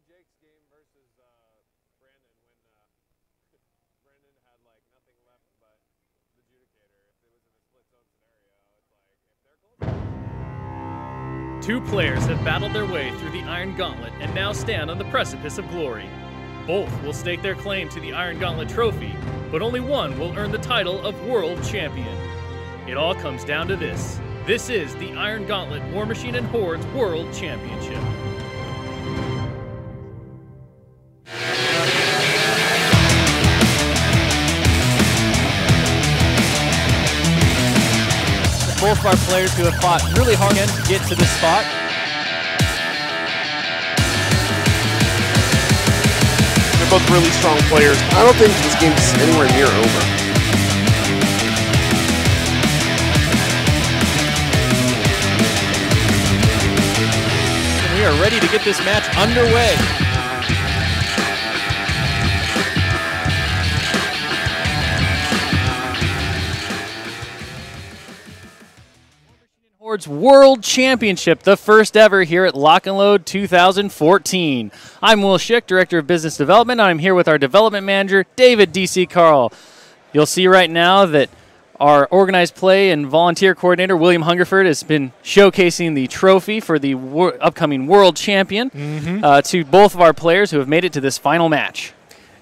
Jake's game versus Brandon when Brandon had like nothing left but the adjudicator. If it was in a split zone scenario, it's like if they're close. Two players have battled their way through the Iron Gauntlet and now stand on the precipice of glory. Both will stake their claim to the Iron Gauntlet trophy, but only one will earn the title of World Champion. It all comes down to this. This is the Iron Gauntlet War Machine and Hordes World Championship. Both of our players who have fought really hard to get to this spot. They're both really strong players. I don't think this game is anywhere near over. We are ready to get this match underway. Hordes World Championship, the first ever here at Lock and Load 2014. I'm Will Shick, Director of Business Development. I'm here with our Development Manager, David D.C. Carl. You'll see right now that our Organized Play and Volunteer Coordinator, William Hungerford, has been showcasing the trophy for the upcoming World Champion to both of our players who have made it to this final match.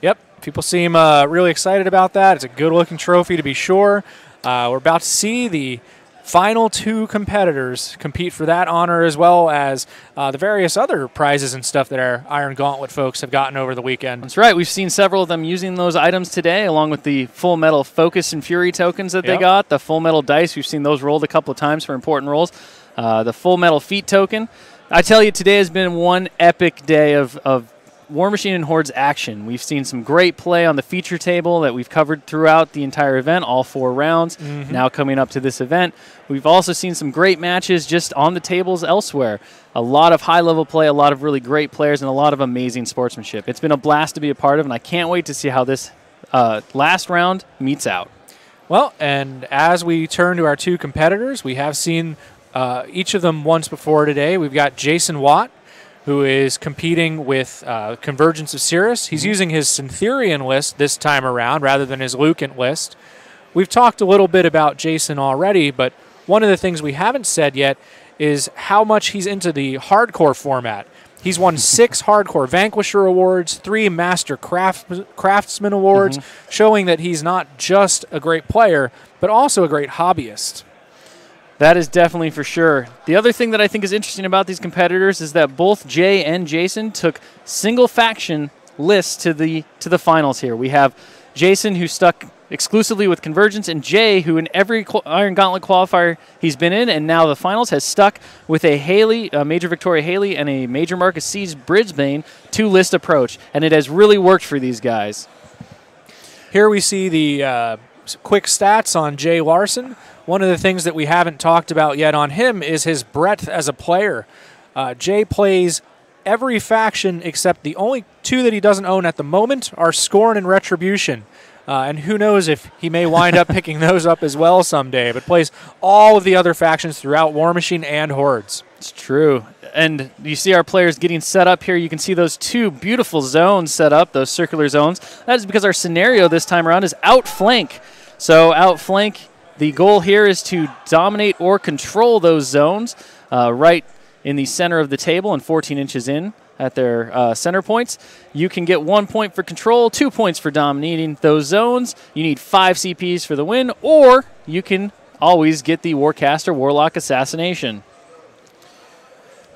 Yep, people seem really excited about that. It's a good-looking trophy to be sure. We're about to see the final two competitors compete for that honor, as well as the various other prizes and stuff that our Iron Gauntlet folks have gotten over the weekend. That's right. We've seen several of them using those items today, along with the Full Metal Focus and Fury tokens that they got, the Full Metal Dice. We've seen those rolled a couple of times for important rolls. The Full Metal Feet token. I tell you, today has been one epic day of War Machine and Hordes action. We've seen some great play on the feature table that we've covered throughout the entire event, all 4 rounds, now coming up to this event. We've also seen some great matches just on the tables elsewhere. A lot of high-level play, a lot of really great players, and a lot of amazing sportsmanship. It's been a blast to be a part of, and I can't wait to see how this last round meets out. Well, and as we turn to our two competitors, we have seen each of them once before today. We've got Jason Watt, who is competing with Convergence of Cirrus. He's using his Syntherian list this time around rather than his Lucent list. We've talked a little bit about Jason already, but one of the things we haven't said yet is how much he's into the hardcore format. He's won 6 Hardcore Vanquisher Awards, 3 Master Craftsman Awards, showing that he's not just a great player, but also a great hobbyist. That is definitely for sure. The other thing that I think is interesting about these competitors is that both Jay and Jason took single faction lists to the finals here. We have Jason, who stuck exclusively with Convergence, and Jay, who in every Iron Gauntlet qualifier he's been in and now the finals has stuck with a Haley, a Major Victoria Haley, and a Major Marcus Siege Brisbane 2-list approach, and it has really worked for these guys. Here we see the quick stats on Jay Larsen. One of the things that we haven't talked about yet on him is his breadth as a player. Jay plays every faction except the only 2 that he doesn't own at the moment are Scorn and Retribution. And who knows if he may wind up picking those up as well someday, but plays all of the other factions throughout War Machine and Hordes. It's true. And you see our players getting set up here. You can see those 2 beautiful zones set up, those circular zones. That is because our scenario this time around is outflank. So outflank, the goal here is to dominate or control those zones right in the center of the table and 14 inches in at their center points. You can get 1 point for control, 2 points for dominating those zones. You need 5 CPs for the win, or you can always get the Warcaster Warlock Assassination.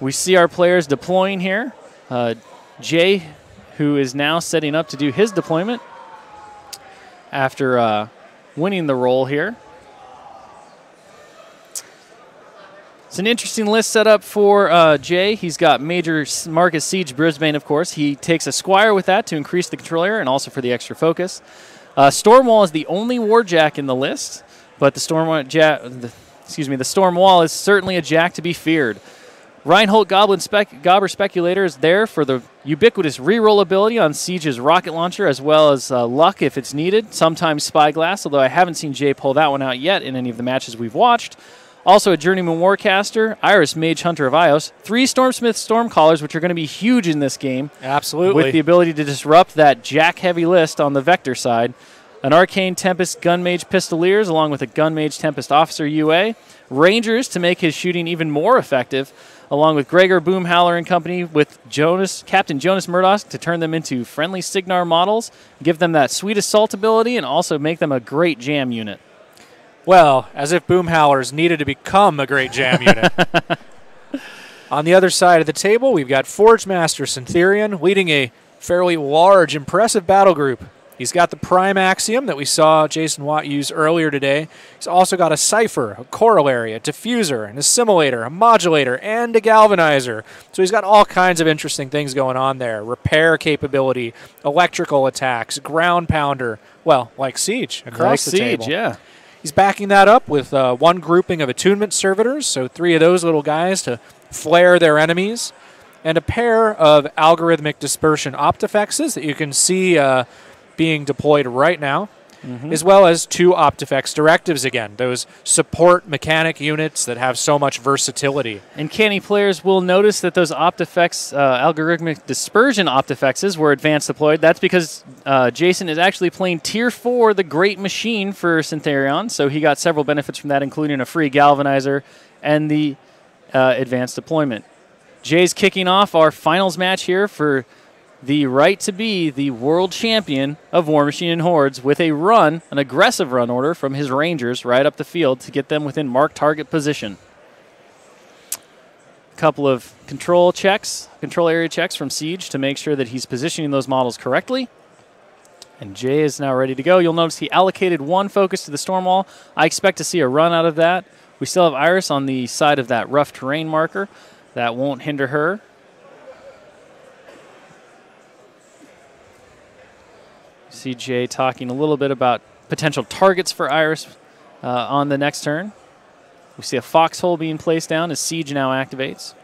We see our players deploying here. Jay, who is now setting up to do his deployment after winning the roll here. It's an interesting list set up for Jay. He's got Major Marcus Siege Brisbane, of course. He takes a Squire with that to increase the control area and also for the extra focus. Stormwall is the only Warjack in the list, but the Stormwall is certainly a Jack to be feared. Reinhold Gobber Speculator is there for the ubiquitous reroll ability on Siege's rocket launcher, as well as luck if it's needed, sometimes Spyglass, although I haven't seen Jay pull that one out yet in any of the matches we've watched. Also a Journeyman Warcaster, Iris Mage Hunter of Ios, 3 Stormsmith Stormcallers, which are going to be huge in this game. Absolutely. With the ability to disrupt that jack-heavy list on the Vector side. An Arcane Tempest Gunmage Pistoliers, along with a Gunmage Tempest Officer UA. Rangers to make his shooting even more effective, along with Gregor Boomhowler and company with Captain Jonas Murdoch to turn them into friendly Signar models, give them that sweet assault ability, and also make them a great jam unit. Well, as if Boomhowlers needed to become a great jam unit. On the other side of the table, we've got Forge Master Syntherion leading a fairly large, impressive battle group. He's got the Prime Axiom that we saw Jason Watt use earlier today. He's also got a Cipher, a Corollary, a Diffuser, an Assimilator, a Modulator, and a Galvanizer. So he's got all kinds of interesting things going on there. Repair capability, electrical attacks, Ground Pounder. Well, like Siege across the table. Yeah. He's backing that up with one grouping of Attunement Servitors, so 3 of those little guys to flare their enemies, and a pair of Algorithmic Dispersion Optifexes that you can see being deployed right now, as well as 2 Optifex Directives again, those support mechanic units that have so much versatility. And Canny players will notice that those Optifex, Algorithmic Dispersion Optifexes were advanced deployed. That's because Jason is actually playing Tier 4, the Great Machine for Syntherion, so he got several benefits from that, including a free Galvanizer and the advanced deployment. Jay's kicking off our finals match here for the right to be the world champion of War Machine and Hordes with a run, an aggressive run order from his Rangers right up the field to get them within marked target position. A couple of control area checks from Siege to make sure that he's positioning those models correctly. And Jay is now ready to go. You'll notice he allocated 1 focus to the storm wall. I expect to see a run out of that. We still have Iris on the side of that rough terrain marker. That won't hinder her. See Jay talking a little bit about potential targets for Iris on the next turn. We see a foxhole being placed down as Siege now activates.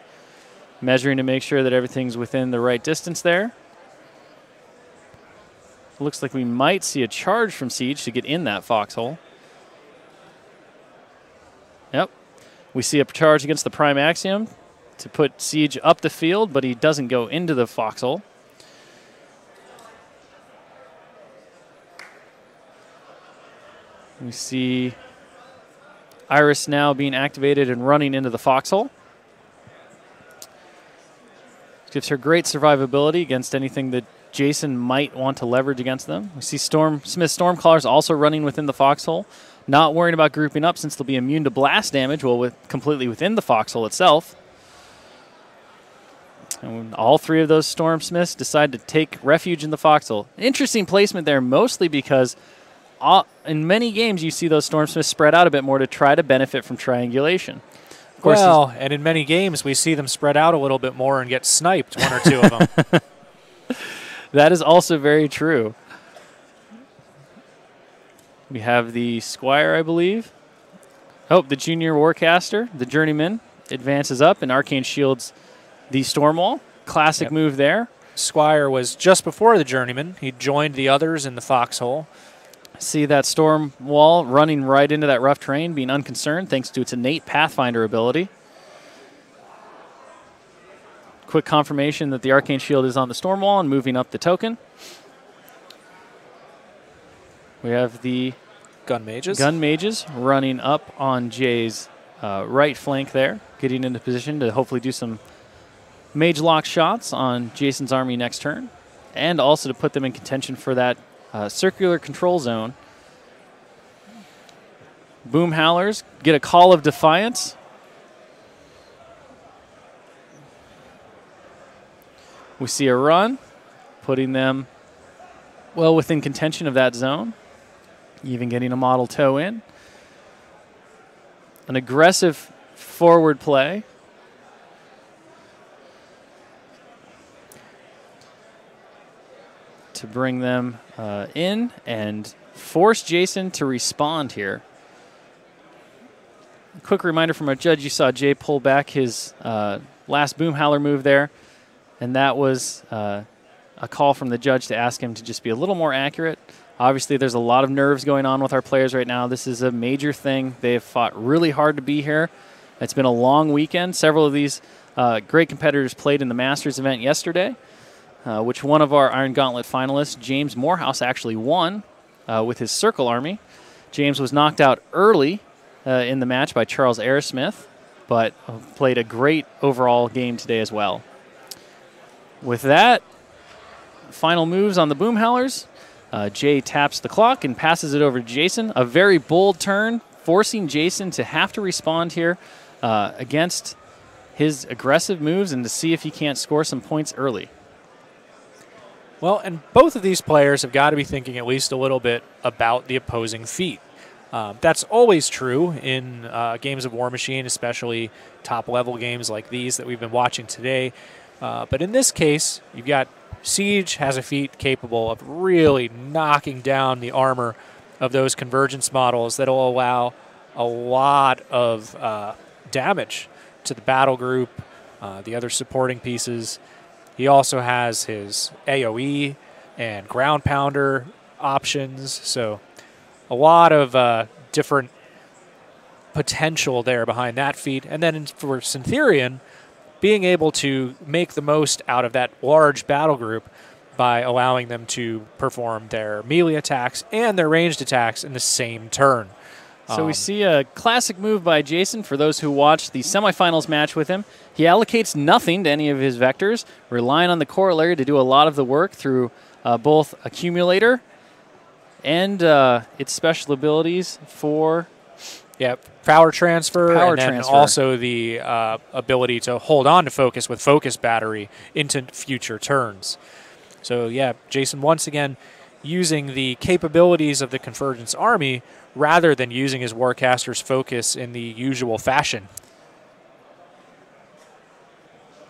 Measuring to make sure that everything's within the right distance there. Looks like we might see a charge from Siege to get in that foxhole. Yep. We see a charge against the Prime Axiom to put Siege up the field, but he doesn't go into the foxhole. We see Iris now being activated and running into the foxhole. Gives her great survivability against anything that Jason might want to leverage against them. We see Smith Stormcallers also running within the foxhole, not worrying about grouping up since they'll be immune to blast damage while completely within the foxhole itself. And all 3 of those Stormsmiths decide to take refuge in the foxhole. Interesting placement there, mostly because in many games, you see those Stormsmiths spread out a bit more to try to benefit from triangulation. Of course, well, and in many games, we see them spread out a little bit more and get sniped, 1 or 2 of them. That is also very true. We have the Squire, I believe. Oh, the Junior Warcaster, the Journeyman, advances up and Arcane shields the Stormwall. Classic move there. Squire was just before the Journeyman. He joined the others in the foxhole. See that storm wall running right into that rough terrain, being unconcerned thanks to its innate Pathfinder ability. Quick confirmation that the Arcane Shield is on the storm wall and moving up the token. We have the Gun Mages running up on Jay's right flank there, getting into position to hopefully do some Mage Lock shots on Jason's army next turn, and also to put them in contention for that circular control zone. Boomhowlers get a call of defiance. We see a run, putting them well within contention of that zone, even getting a model toe in. An aggressive forward play. To bring them in and force Jason to respond here. A quick reminder from our judge, you saw Jay pull back his last Boomhowler move there, and that was a call from the judge to ask him to just be a little more accurate. Obviously, there's a lot of nerves going on with our players right now. This is a major thing. They have fought really hard to be here. It's been a long weekend. Several of these great competitors played in the Masters event yesterday, which one of our Iron Gauntlet finalists, James Morehouse, actually won with his Circle Army. James was knocked out early in the match by Charles Aerosmith, but played a great overall game today as well. With that, final moves on the Boom Howlers. Jay taps the clock and passes it over to Jason. A very bold turn, forcing Jason to have to respond here against his aggressive moves and to see if he can't score some points early. Well, and both of these players have got to be thinking at least a little bit about the opposing feat. That's always true in games of War Machine, especially top-level games like these that we've been watching today. But in this case, you've got Siege has a feat capable of really knocking down the armor of those convergence models that will allow a lot of damage to the battle group, the other supporting pieces. He also has his AoE and ground pounder options, so a lot of different potential there behind that feat. And then for Syntherian, being able to make the most out of that large battle group by allowing them to perform their melee attacks and their ranged attacks in the same turn. So we see a classic move by Jason. For those who watched the semifinals match with him, he allocates nothing to any of his vectors, relying on the corollary to do a lot of the work through both Accumulator and its special abilities for... Yeah, power transfer, and then also the ability to hold on to focus with Focus Battery into future turns. So, yeah, Jason once again using the capabilities of the Convergence Army rather than using his Warcaster's focus in the usual fashion.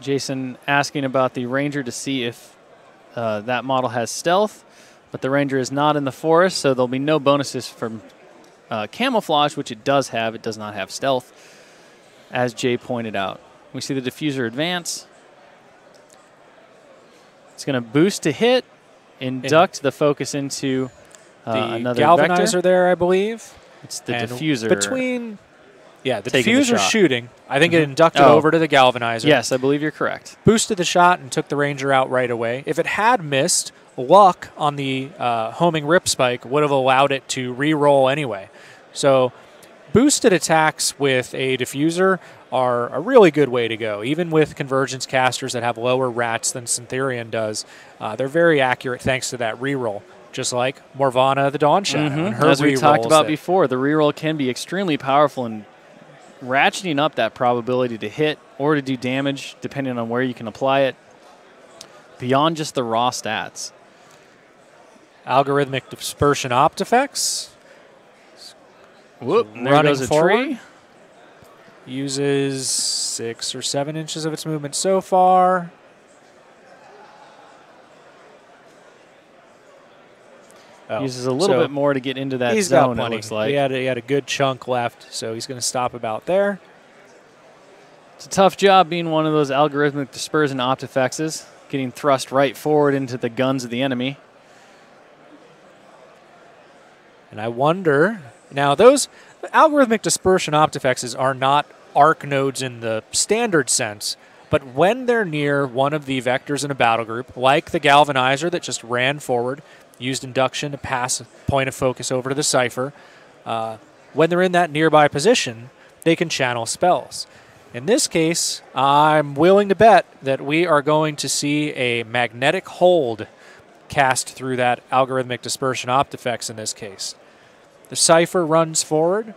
Jason asking about the Ranger to see if that model has stealth, but the Ranger is not in the forest, so there'll be no bonuses from camouflage, which it does have. It does not have stealth, as Jay pointed out. We see the diffuser advance. It's going to boost to hit, induct the focus into another galvanizer vector. there, I believe. It's the diffuser. Between, yeah, the taking the diffuser shot. shooting. I think it inducted over to the galvanizer. Yes, I believe you're correct. Boosted the shot and took the Ranger out right away. If it had missed, luck on the homing rip spike would have allowed it to re-roll anyway. So boosted attacks with a diffuser are a really good way to go. Even with convergence casters that have lower rats than Syntherian does, they're very accurate thanks to that re-roll, just like Morvana the Dawn Shadow. And her as we talked about it. before, the re-roll can be extremely powerful in ratcheting up that probability to hit or to do damage, depending on where you can apply it, beyond just the raw stats. Algorithmic dispersion optifects. Whoop, there running goes a forward. tree. Uses 6 or 7 inches of its movement so far. Uses a little bit more to get into that he's zone, got plenty. it looks like. He had a good chunk left, so he's going to stop about there. It's a tough job being one of those algorithmic dispersion optifexes, getting thrust right forward into the guns of the enemy. And I wonder, now those algorithmic dispersion optifexes are not arc nodes in the standard sense, but when they're near one of the vectors in a battle group, like the galvanizer that just ran forward, used induction to pass a point of focus over to the Cypher, when they're in that nearby position, they can channel spells. In this case, I'm willing to bet that we are going to see a magnetic hold cast through that algorithmic dispersion optifex in this case. The Cypher runs forward,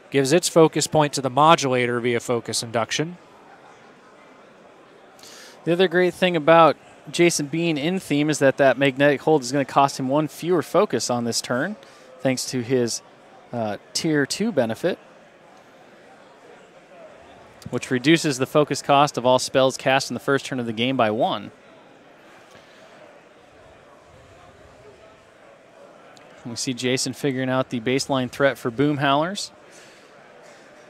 gives its focus point to the modulator via focus induction. The other great thing about Jason being in theme is that magnetic hold is going to cost him 1 fewer focus on this turn, thanks to his Tier 2 benefit, which reduces the focus cost of all spells cast in the first turn of the game by 1. We see Jason figuring out the baseline threat for Boom Howlers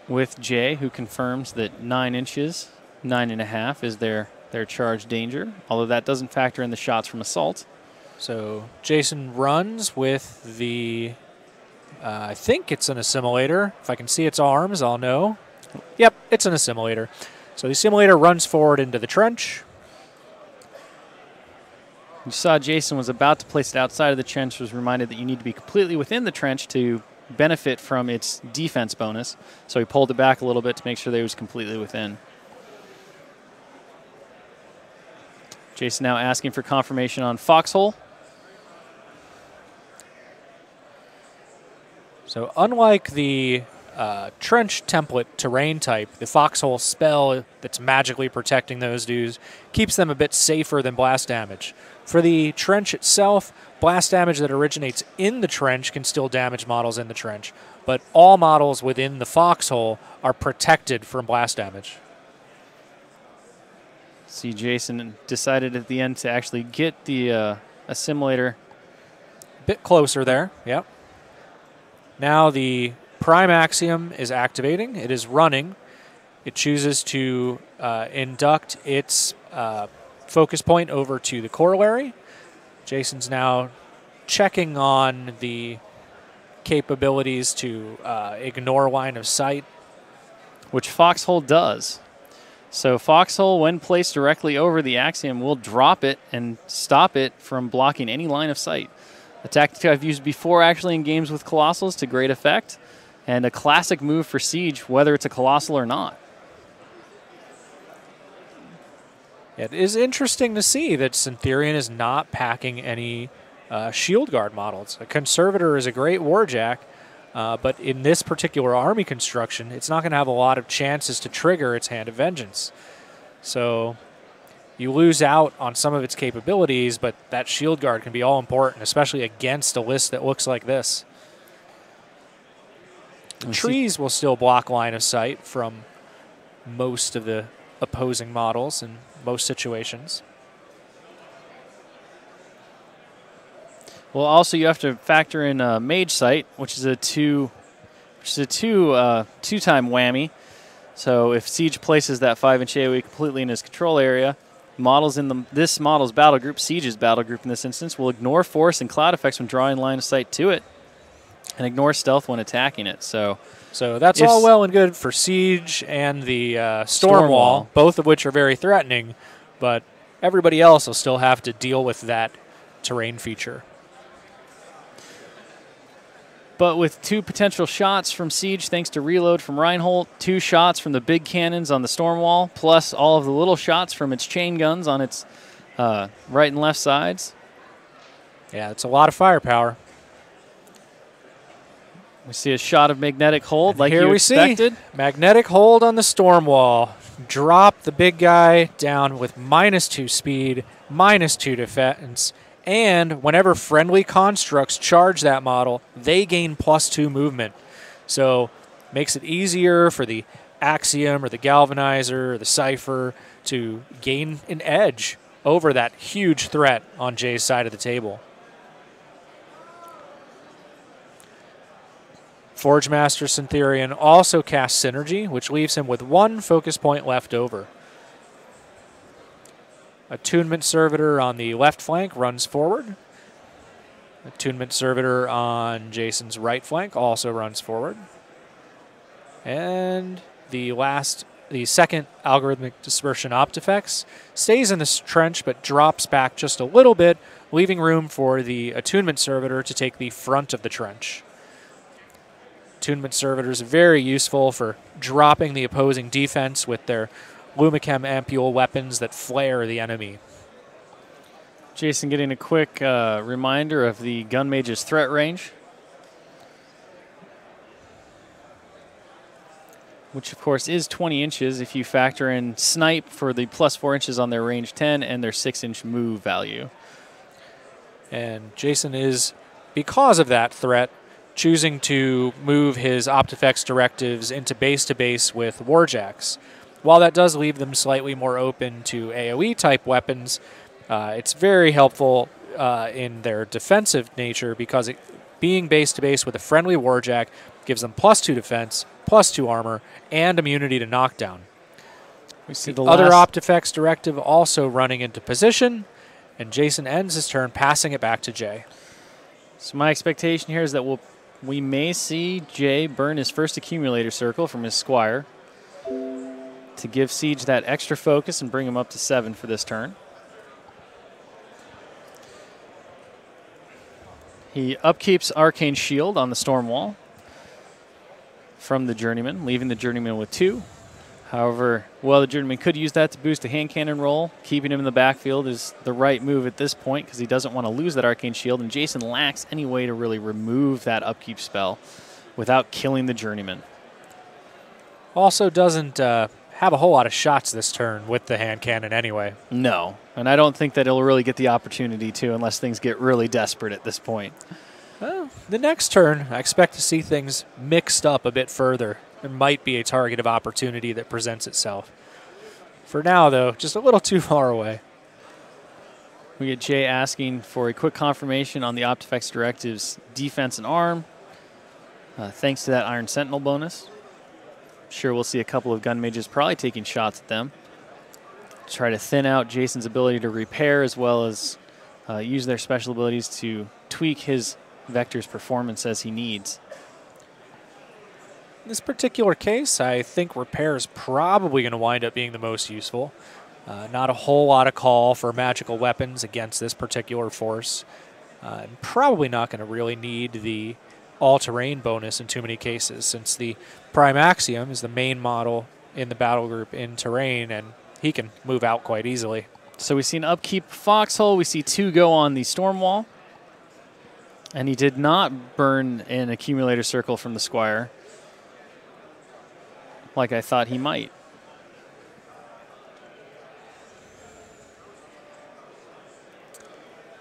with Jay, who confirms that 9 inches, 9.5 is their charge danger, although that doesn't factor in the shots from assault. So Jason runs with the, I think it's an assimilator. If I can see its arms, I'll know. Yep, it's an assimilator. So the assimilator runs forward into the trench. You saw Jason was about to place it outside of the trench, was reminded that you need to be completely within the trench to benefit from its defense bonus. So he pulled it back a little bit to make sure that it was completely within. Jason now asking for confirmation on Foxhole. So unlike the trench template terrain type, the Foxhole spell that's magically protecting those dudes keeps them a bit safer than blast damage. For the trench itself, blast damage that originates in the trench can still damage models in the trench, but all models within the Foxhole are protected from blast damage. See, Jason decided at the end to actually get the assimilator. Bit closer there, yep. Now the Prime Axiom is activating. It is running. It chooses to induct its focus point over to the corollary. Jason's now checking on the capabilities to ignore line of sight, which Foxhole does. So Foxhole, when placed directly over the Axiom, will drop it and stop it from blocking any line of sight. A tactic I've used before actually in games with Colossals to great effect, and a classic move for Siege, whether it's a Colossal or not. It is interesting to see that Syntherian is not packing any Shield Guard models. A Conservator is a great Warjack, but in this particular army construction, it's not going to have a lot of chances to trigger its Hand of Vengeance. So you lose out on some of its capabilities, but that Shield Guard can be all important, especially against a list that looks like this. Trees will still block line of sight from most of the opposing models in most situations. Well, also you have to factor in Mage Sight, which is a two-time whammy. So if Siege places that 5-inch AoE completely in his control area, models in this model's battle group, Siege's battle group in this instance, will ignore force and cloud effects when drawing line of sight to it, and ignore stealth when attacking it. So that's all well and good for Siege and the Storm Wall, both of which are very threatening, but everybody else will still have to deal with that terrain feature. But with 2 potential shots from Siege, thanks to reload from Reinhold, 2 shots from the big cannons on the Storm Wall, plus all of the little shots from its chain guns on its right and left sides. Yeah, it's a lot of firepower. We see a shot of magnetic hold, and like here you we expected. See magnetic hold on the Storm Wall. Drop the big guy down with -2 speed, -2 defense, and whenever friendly constructs charge that model, they gain +2 movement. So makes it easier for the Axiom or the Galvanizer or the Cypher to gain an edge over that huge threat on Jay's side of the table. Forge Master Syntherian also casts Synergy, which leaves him with 1 focus point left over. Attunement Servitor on the left flank runs forward. Attunement Servitor on Jason's right flank also runs forward. And the second Algorithmic Dispersion Optifex stays in this trench but drops back just a little bit, leaving room for the Attunement Servitor to take the front of the trench. Attunement Servitors are very useful for dropping the opposing defense with their Lumichem Ampule weapons that flare the enemy. Jason getting a quick reminder of the Gun Mage's threat range, which of course is 20 inches if you factor in Snipe for the +4 inches on their range 10 and their 6-inch move value. And Jason is, because of that threat, choosing to move his Optifex directives into base-to-base with Warjacks. While that does leave them slightly more open to AoE-type weapons, it's very helpful in their defensive nature because being base-to-base with a friendly Warjack gives them +2 defense, +2 armor, and immunity to knockdown. We see the other Optifex directive also running into position, and Jason ends his turn passing it back to Jay. So my expectation here is that we may see Jay burn his first accumulator circle from his Squire to give Siege that extra focus and bring him up to 7 for this turn. He upkeeps Arcane Shield on the Storm Wall from the Journeyman, leaving the Journeyman with 2. However, while the Journeyman could use that to boost a hand cannon roll, keeping him in the backfield is the right move at this point because he doesn't want to lose that Arcane Shield, and Jason lacks any way to really remove that upkeep spell without killing the Journeyman. Also doesn't have a whole lot of shots this turn with the hand cannon anyway. No, and I don't think that he'll really get the opportunity to unless things get really desperate at this point. Well, the next turn, I expect to see things mixed up a bit further. There might be a target of opportunity that presents itself. For now, though, just a little too far away. We get Jay asking for a quick confirmation on the Optifex Directive's defense and arm, thanks to that Iron Sentinel bonus. Sure, we'll see a couple of gun mages probably taking shots at them. Try to thin out Jason's ability to repair as well as use their special abilities to tweak his Vector's performance as he needs. In this particular case, I think repair is probably going to wind up being the most useful. Not a whole lot of call for magical weapons against this particular force. Probably not going to really need the all-terrain bonus in too many cases, since the Prime Axiom is the main model in the battle group in terrain, and he can move out quite easily. So we see an upkeep Foxhole. We see 2 go on the Storm Wall. And he did not burn an accumulator circle from the Squire like I thought he might.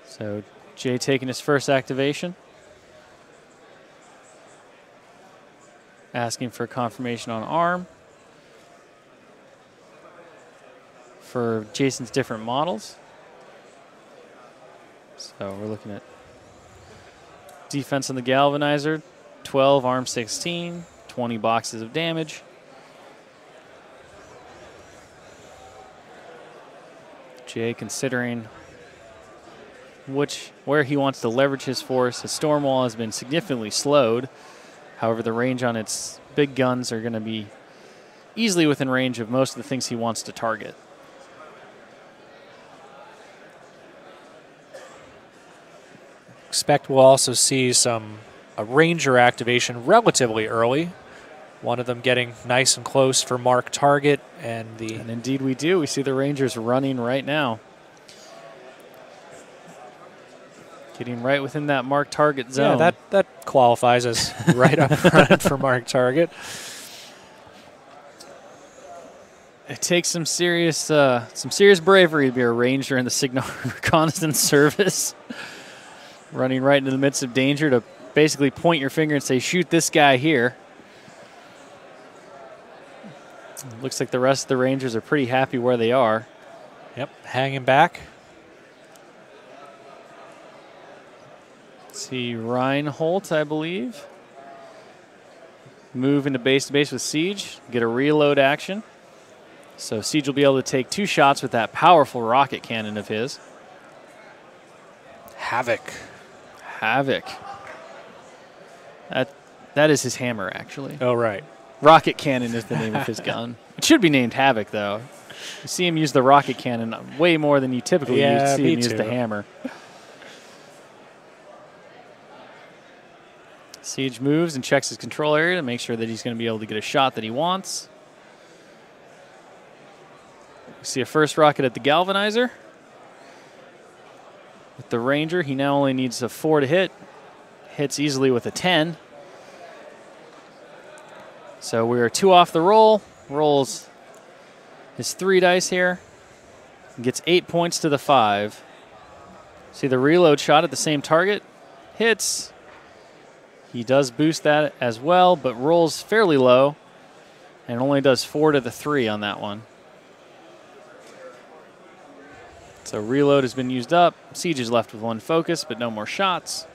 So Jay taking his first activation. Asking for confirmation on arm. For Jason's different models. So we're looking at defense on the Galvanizer, 12, arm 16, 20 boxes of damage. Jay considering where he wants to leverage his force. His Storm Wall has been significantly slowed. However, the range on its big guns are going to be easily within range of most of the things he wants to target. Expect we'll also see a Ranger activation relatively early. One of them getting nice and close for mark target, and indeed we do. We see the Rangers running right now. Getting right within that mark target zone. Yeah, that qualifies as right up front for mark target. It takes some serious bravery to be a Ranger in the Signal Reconnaissance Service. Running right into the midst of danger to basically point your finger and say, shoot this guy here. Looks like the rest of the Rangers are pretty happy where they are. Yep, hanging back. See Reinhold, I believe. Move into base to base with Siege. Get a reload action. So Siege will be able to take 2 shots with that powerful rocket cannon of his. Havoc. That is his hammer, actually. Oh, right. Rocket Cannon is the name of his gun. It should be named Havoc, though. You see him use the rocket cannon way more than you typically see him use the hammer. Siege moves and checks his control area to make sure that he's going to be able to get a shot that he wants. We see a first rocket at the Galvanizer. With the Ranger, he now only needs a 4 to hit. Hits easily with a 10. So we are 2 off the roll. Rolls his 3 dice here. Gets 8 points to the 5. See the reload shot at the same target. Hits. He does boost that as well, but rolls fairly low. And only does 4 to the 3 on that one. So reload has been used up. Siege is left with 1 focus, but no more shots.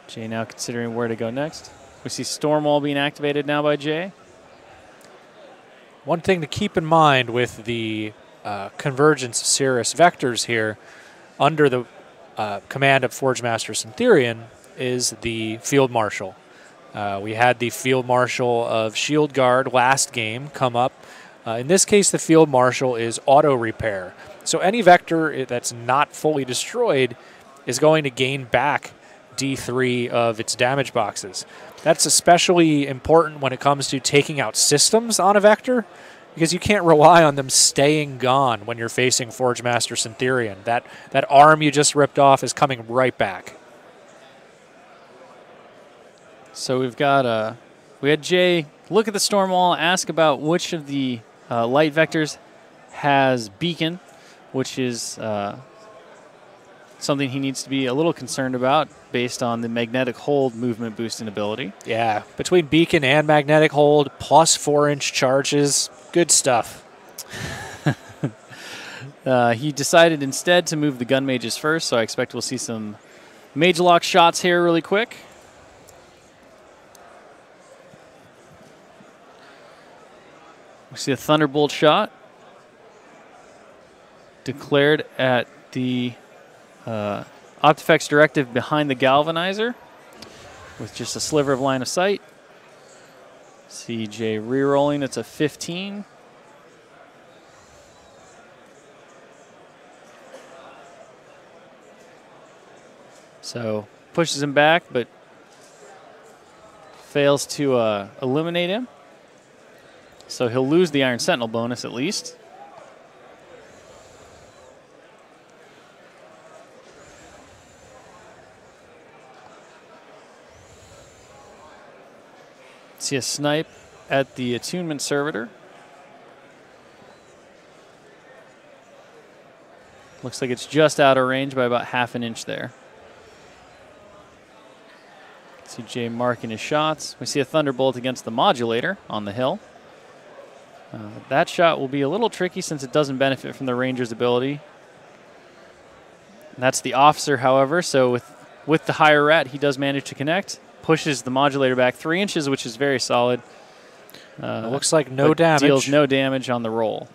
Jay now considering where to go next. We see Stormwall being activated now by Jay. One thing to keep in mind with the convergence of Cirrus vectors here under the command of Forge Master Syntherian is the Field Marshal. We had the Field Marshal of Shield Guard last game come up. In this case, the Field Marshal is auto repair. So any vector that's not fully destroyed is going to gain back D3 of its damage boxes. That's especially important when it comes to taking out systems on a vector, because you can't rely on them staying gone when you're facing Forge Master Syntherian. That arm you just ripped off is coming right back. So we've got we had Jay look at the storm wall, ask about which of the light vectors has beacon, which is something he needs to be a little concerned about based on the magnetic hold movement boosting ability. Yeah, between beacon and magnetic hold, plus 4-inch charges, good stuff. He decided instead to move the gun mages first, so I expect we'll see some mage lock shots here really quick. We see a Thunderbolt shot declared at the Optifex directive behind the Galvanizer with just a sliver of line of sight. CJ re-rolling, it's a 15. So pushes him back, but fails to eliminate him. So he'll lose the Iron Sentinel bonus at least. See a snipe at the attunement servitor. Looks like it's just out of range by about half an inch there. See Jay marking his shots. We see a Thunderbolt against the modulator on the hill. That shot will be a little tricky since it doesn't benefit from the Ranger's ability. That's the officer, however, so with the higher rat, he does manage to connect. Pushes the modulator back 3 inches, which is very solid. It looks like no damage. Deals no damage on the roll.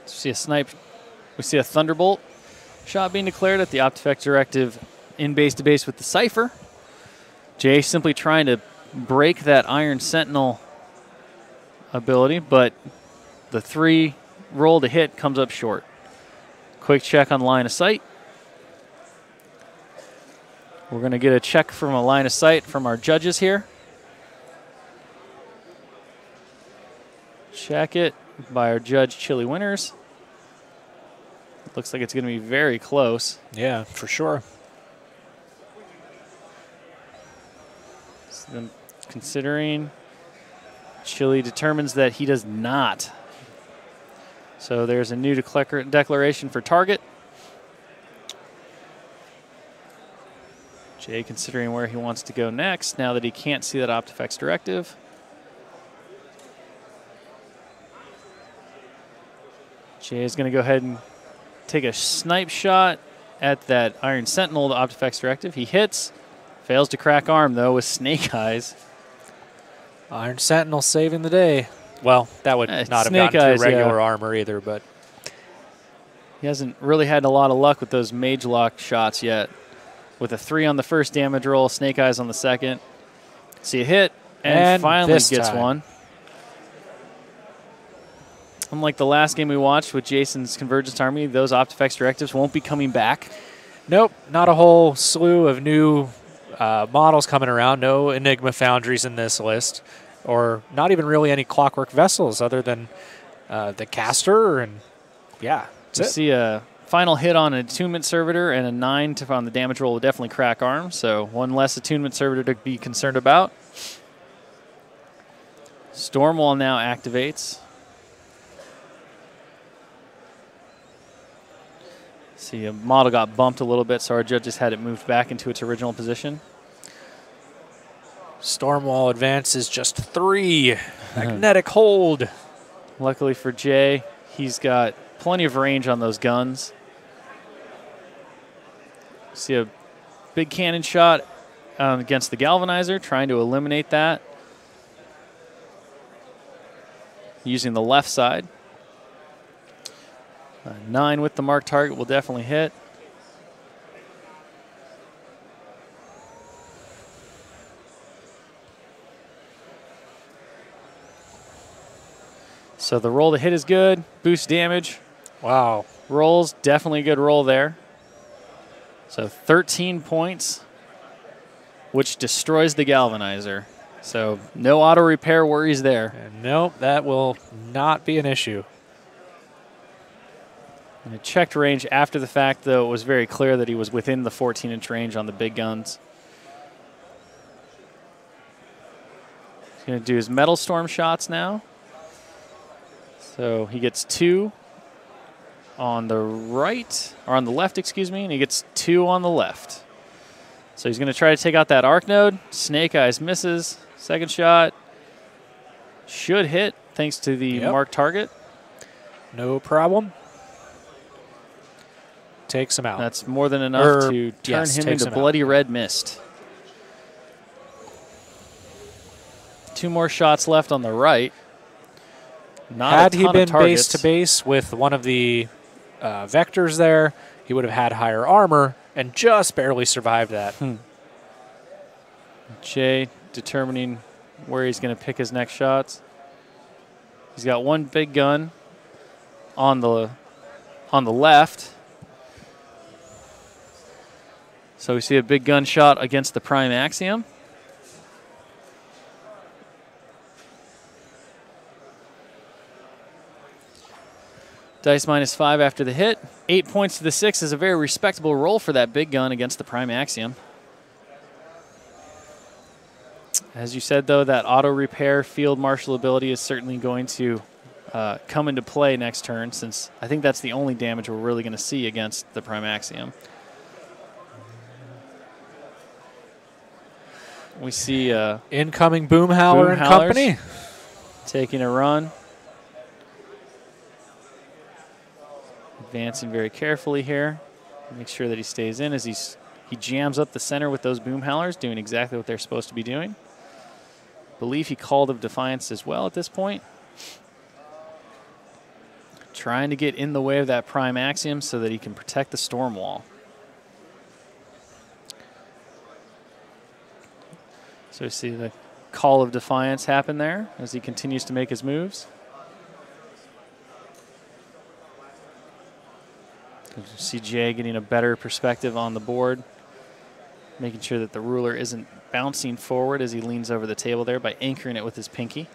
See a snipe. We see a Thunderbolt shot being declared at the Optifex directive in base to base with the Cypher. Jay simply trying to break that Iron Sentinel ability, but the 3 roll to hit comes up short. Quick check on line of sight. We're going to get a check from a line of sight from our judges here. Check it by our judge, Chili Winners. Looks like it's going to be very close. Yeah, for sure. So then considering Chili determines that he does not. So there's a new declaration for target. Jay considering where he wants to go next now that he can't see that Optifex directive. Jay is going to go ahead and take a snipe shot at that Iron Sentinel, the Optifex directive. He hits, fails to crack arm though with Snake Eyes. Iron Sentinel saving the day. Well, that would not have gotten to regular armor either, but he hasn't really had a lot of luck with those mage lock shots yet. With a 3 on the first damage roll, Snake Eyes on the second. See a hit, and finally gets one. Unlike the last game we watched with Jason's Convergence Army, those Optifex directives won't be coming back. Nope, not a whole slew of new models coming around. No Enigma Foundries in this list, or not even really any Clockwork Vessels other than the Caster, and yeah. You see a final hit on an attunement servitor and a 9 on the damage roll will definitely crack arm, so one less attunement servitor to be concerned about. Stormwall now activates. See, a model got bumped a little bit, so our judges had it moved back into its original position. Stormwall advances just 3. Magnetic hold. Luckily for Jay, he's got plenty of range on those guns. See a big cannon shot against the Galvanizer, trying to eliminate that using the left side. 9 with the marked target will definitely hit. So the roll to hit is good. Boost damage. Wow. Rolls, definitely a good roll there. So 13 points, which destroys the Galvanizer. So no auto repair worries there. And nope, that will not be an issue. In a checked range after the fact, though, it was very clear that he was within the 14-inch range on the big guns. He's going to do his Metal Storm shots now. So he gets 2 on the right, or on the left, excuse me, and he gets 2 on the left. So he's going to try to take out that arc node. Snake Eyes misses. Second shot should hit thanks to the marked target. No problem. Takes him out. That's more than enough to turn him into bloody red mist. 2 more shots left on the right. Not Had a he ton been of targets. base to base with one of the vectors there, he would have had higher armor and just barely survived that. Jay determining where he's going to pick his next shots. He's got one big gun on the left. So we see a big gun shot against the Prime Axiom. Dice -5 after the hit. 8 points to the 6 is a very respectable roll for that big gun against the Prime Axiom. As you said, though, that auto repair field marshal ability is certainly going to come into play next turn, since I think that's the only damage we're really going to see against the Prime Axiom. We see incoming Boomhowler and company taking a run. Advancing very carefully here. Make sure that he stays in as he jams up the center with those Boomhowlers, doing exactly what they're supposed to be doing. Believe he called of Defiance as well at this point. Trying to get in the way of that Prime Axiom so that he can protect the Storm Wall. So you see the call of Defiance happen there as he continues to make his moves. You see Jay getting a better perspective on the board, making sure that the ruler isn't bouncing forward as he leans over the table there by anchoring it with his pinky.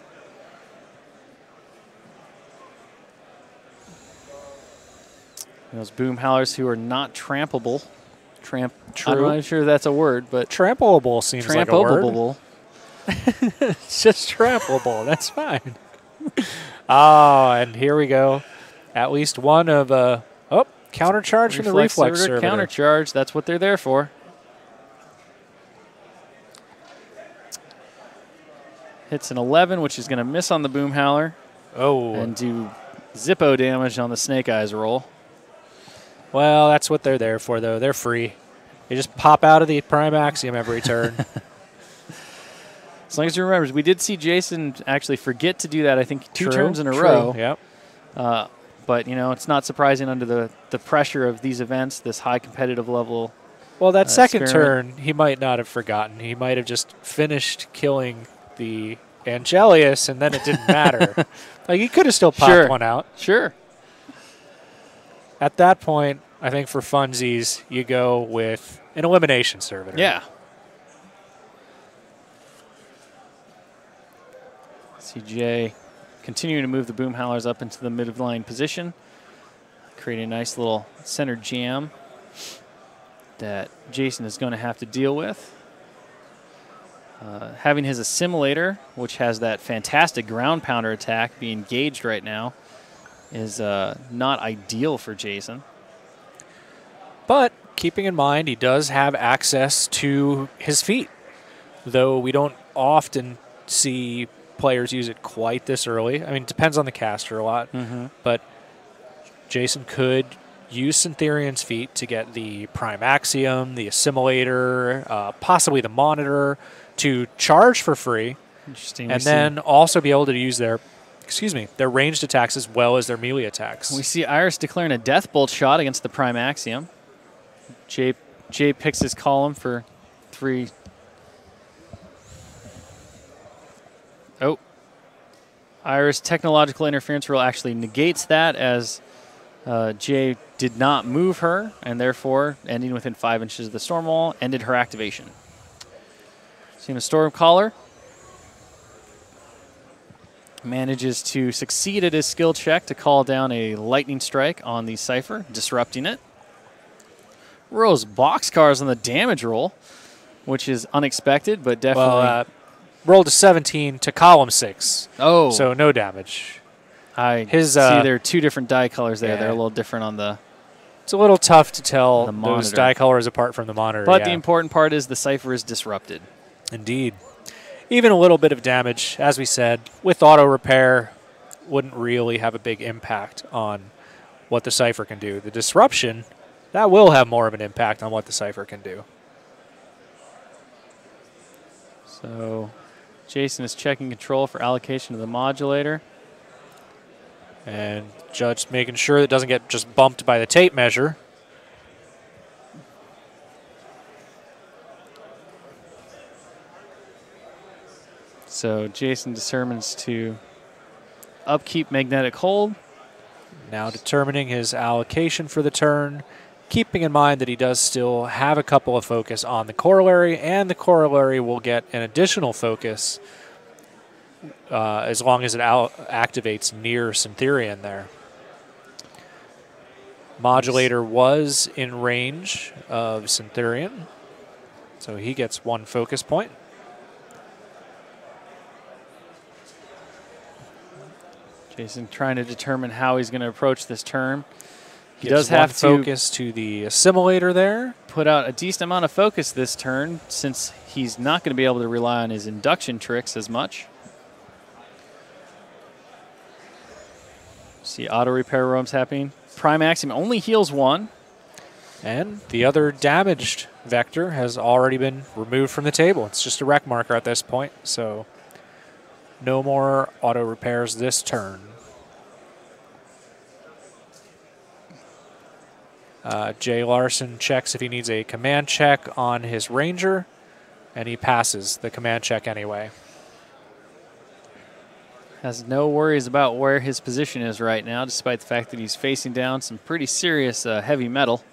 And those Boomhowlers who are not trampable. True. I'm not sure that's a word, but trampleable seems like a word. It's just trampleable. That's fine. Oh, and here we go. At least one of countercharge from the reflex servitor. Countercharge, that's what they're there for. Hits an 11, which is going to miss on the Boomhowler. Oh. And do Zippo damage on the Snake Eyes roll. Well, that's what they're there for, though. They're free. They just pop out of the Prime Axiom every turn. As long as you remember, we did see Jason actually forget to do that, I think, two turns in a True. row. Yep. But, you know, it's not surprising under the pressure of these events, this high competitive level. Well, that second turn, he might not have forgotten. He might have just finished killing the Angelius, and then it didn't matter. Like, he could have still popped one out. Sure. At that point, I think for funsies, you go with an elimination servitor. Yeah. CJ continuing to move the Boomhowlers up into the midline position, creating a nice little center jam that Jason is going to have to deal with. Having his assimilator, which has that fantastic ground pounder attack, be engaged right now is not ideal for Jason. But keeping in mind, he does have access to his feet, though we don't often see players use it quite this early. I mean, it depends on the caster a lot, but Jason could use Syntherian's feat to get the Prime Axiom, the Assimilator, possibly the Monitor, to charge for free. Interesting. And then also be able to use their ranged attacks as well as their melee attacks. We see Iris declaring a Death Bolt shot against the Prime Axiom. Jay picks his column for 3. Oh. Iris technological interference rule actually negates that, as Jay did not move her, and therefore, ending within 5 inches of the storm wall, ended her activation. Seeing a Storm Caller manages to succeed at his skill check to call down a Lightning Strike on the Cypher, disrupting it. Rolls boxcars on the damage roll, which is unexpected, but definitely... Well, rolled a 17 to column 6. Oh. So no damage. See there are 2 different die colors there. Yeah. They're a little different on the... It's a little tough to tell The those monitor. die colors apart from the monitor. But yeah. the important part is the Cypher is disrupted. Indeed. Even a little bit of damage, as we said, with auto repair, wouldn't really have a big impact on what the Cypher can do. The disruption, that will have more of an impact on what the Cypher can do. So Jason is checking control for allocation of the modulator. And Judge making sure it doesn't get just bumped by the tape measure. So Jason determines to upkeep magnetic hold. Now determining his allocation for the turn, keeping in mind that he does still have a couple of focus on the corollary, and the corollary will get an additional focus as long as it activates near Syntherian there. Modulator was in range of Syntherian, so he gets 1 focus point. Jason trying to determine how he's going to approach this turn. He Gives does have to focus to the Assimilator there. put out a decent amount of focus this turn, since he's not going to be able to rely on his induction tricks as much. See auto repair roams happening. Prime Axiom only heals 1. And the other damaged vector has already been removed from the table. It's just a wreck marker at this point, so no more auto repairs this turn. Jay Larsen checks if he needs a command check on his Ranger, and he passes the command check anyway. Has no worries about where his position is right now, despite the fact that he's facing down some pretty serious heavy metal.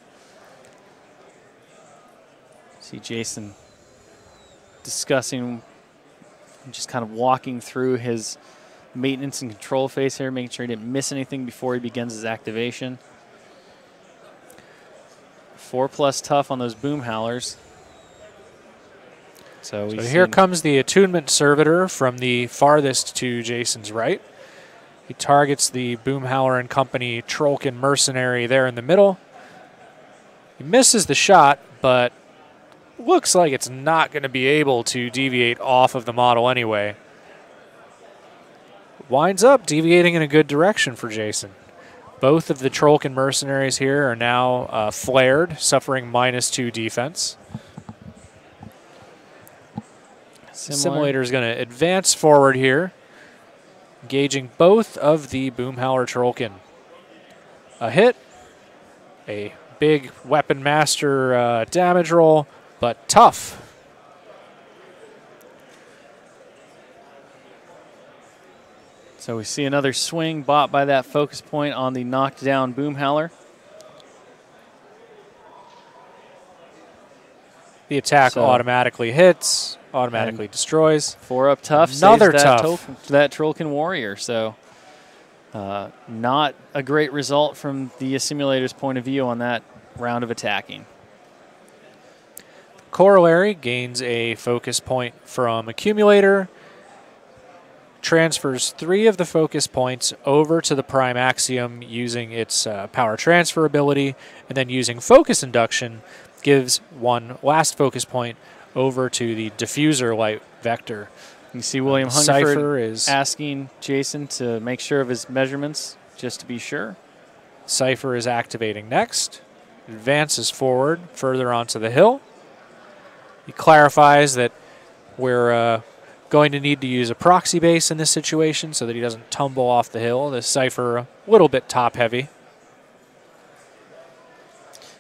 See Jason discussing, just kind of walking through his maintenance and control phase here, making sure he didn't miss anything before he begins his activation. 4+ tough on those boom howlers. So here comes the attunement servitor from the farthest to Jason's right. He targets the Boom Howler and Company Trollkin mercenary there in the middle. He misses the shot, but looks like it's not going to be able to deviate off of the model anyway. Winds up deviating in a good direction for Jason. Both of the Trollkin mercenaries here are now flared, suffering -2 defense. Assimilator is going to advance forward here, engaging both of the Boom Howler Trollkin. A hit, a big Weapon Master damage roll, but tough. So we see another swing bought by that focus point on the knocked down Boom Howler. The attack automatically hits, automatically destroys. 4 up tough. Another saves tough. that Trollkin warrior. So not a great result from the Assimilator's point of view on that round of attacking. Corollary gains a focus point from Accumulator, transfers 3 of the focus points over to the Prime Axiom using its power transfer ability, and then using Focus Induction gives 1 last focus point over to the Diffuser Light Vector. You see William Cypher Hungerford is asking Jason to make sure of his measurements, just to be sure. Cypher is activating next. Advances forward, further onto the hill. He clarifies that we're going to need to use a proxy base in this situation so that he doesn't tumble off the hill. The Cypher a little bit top heavy.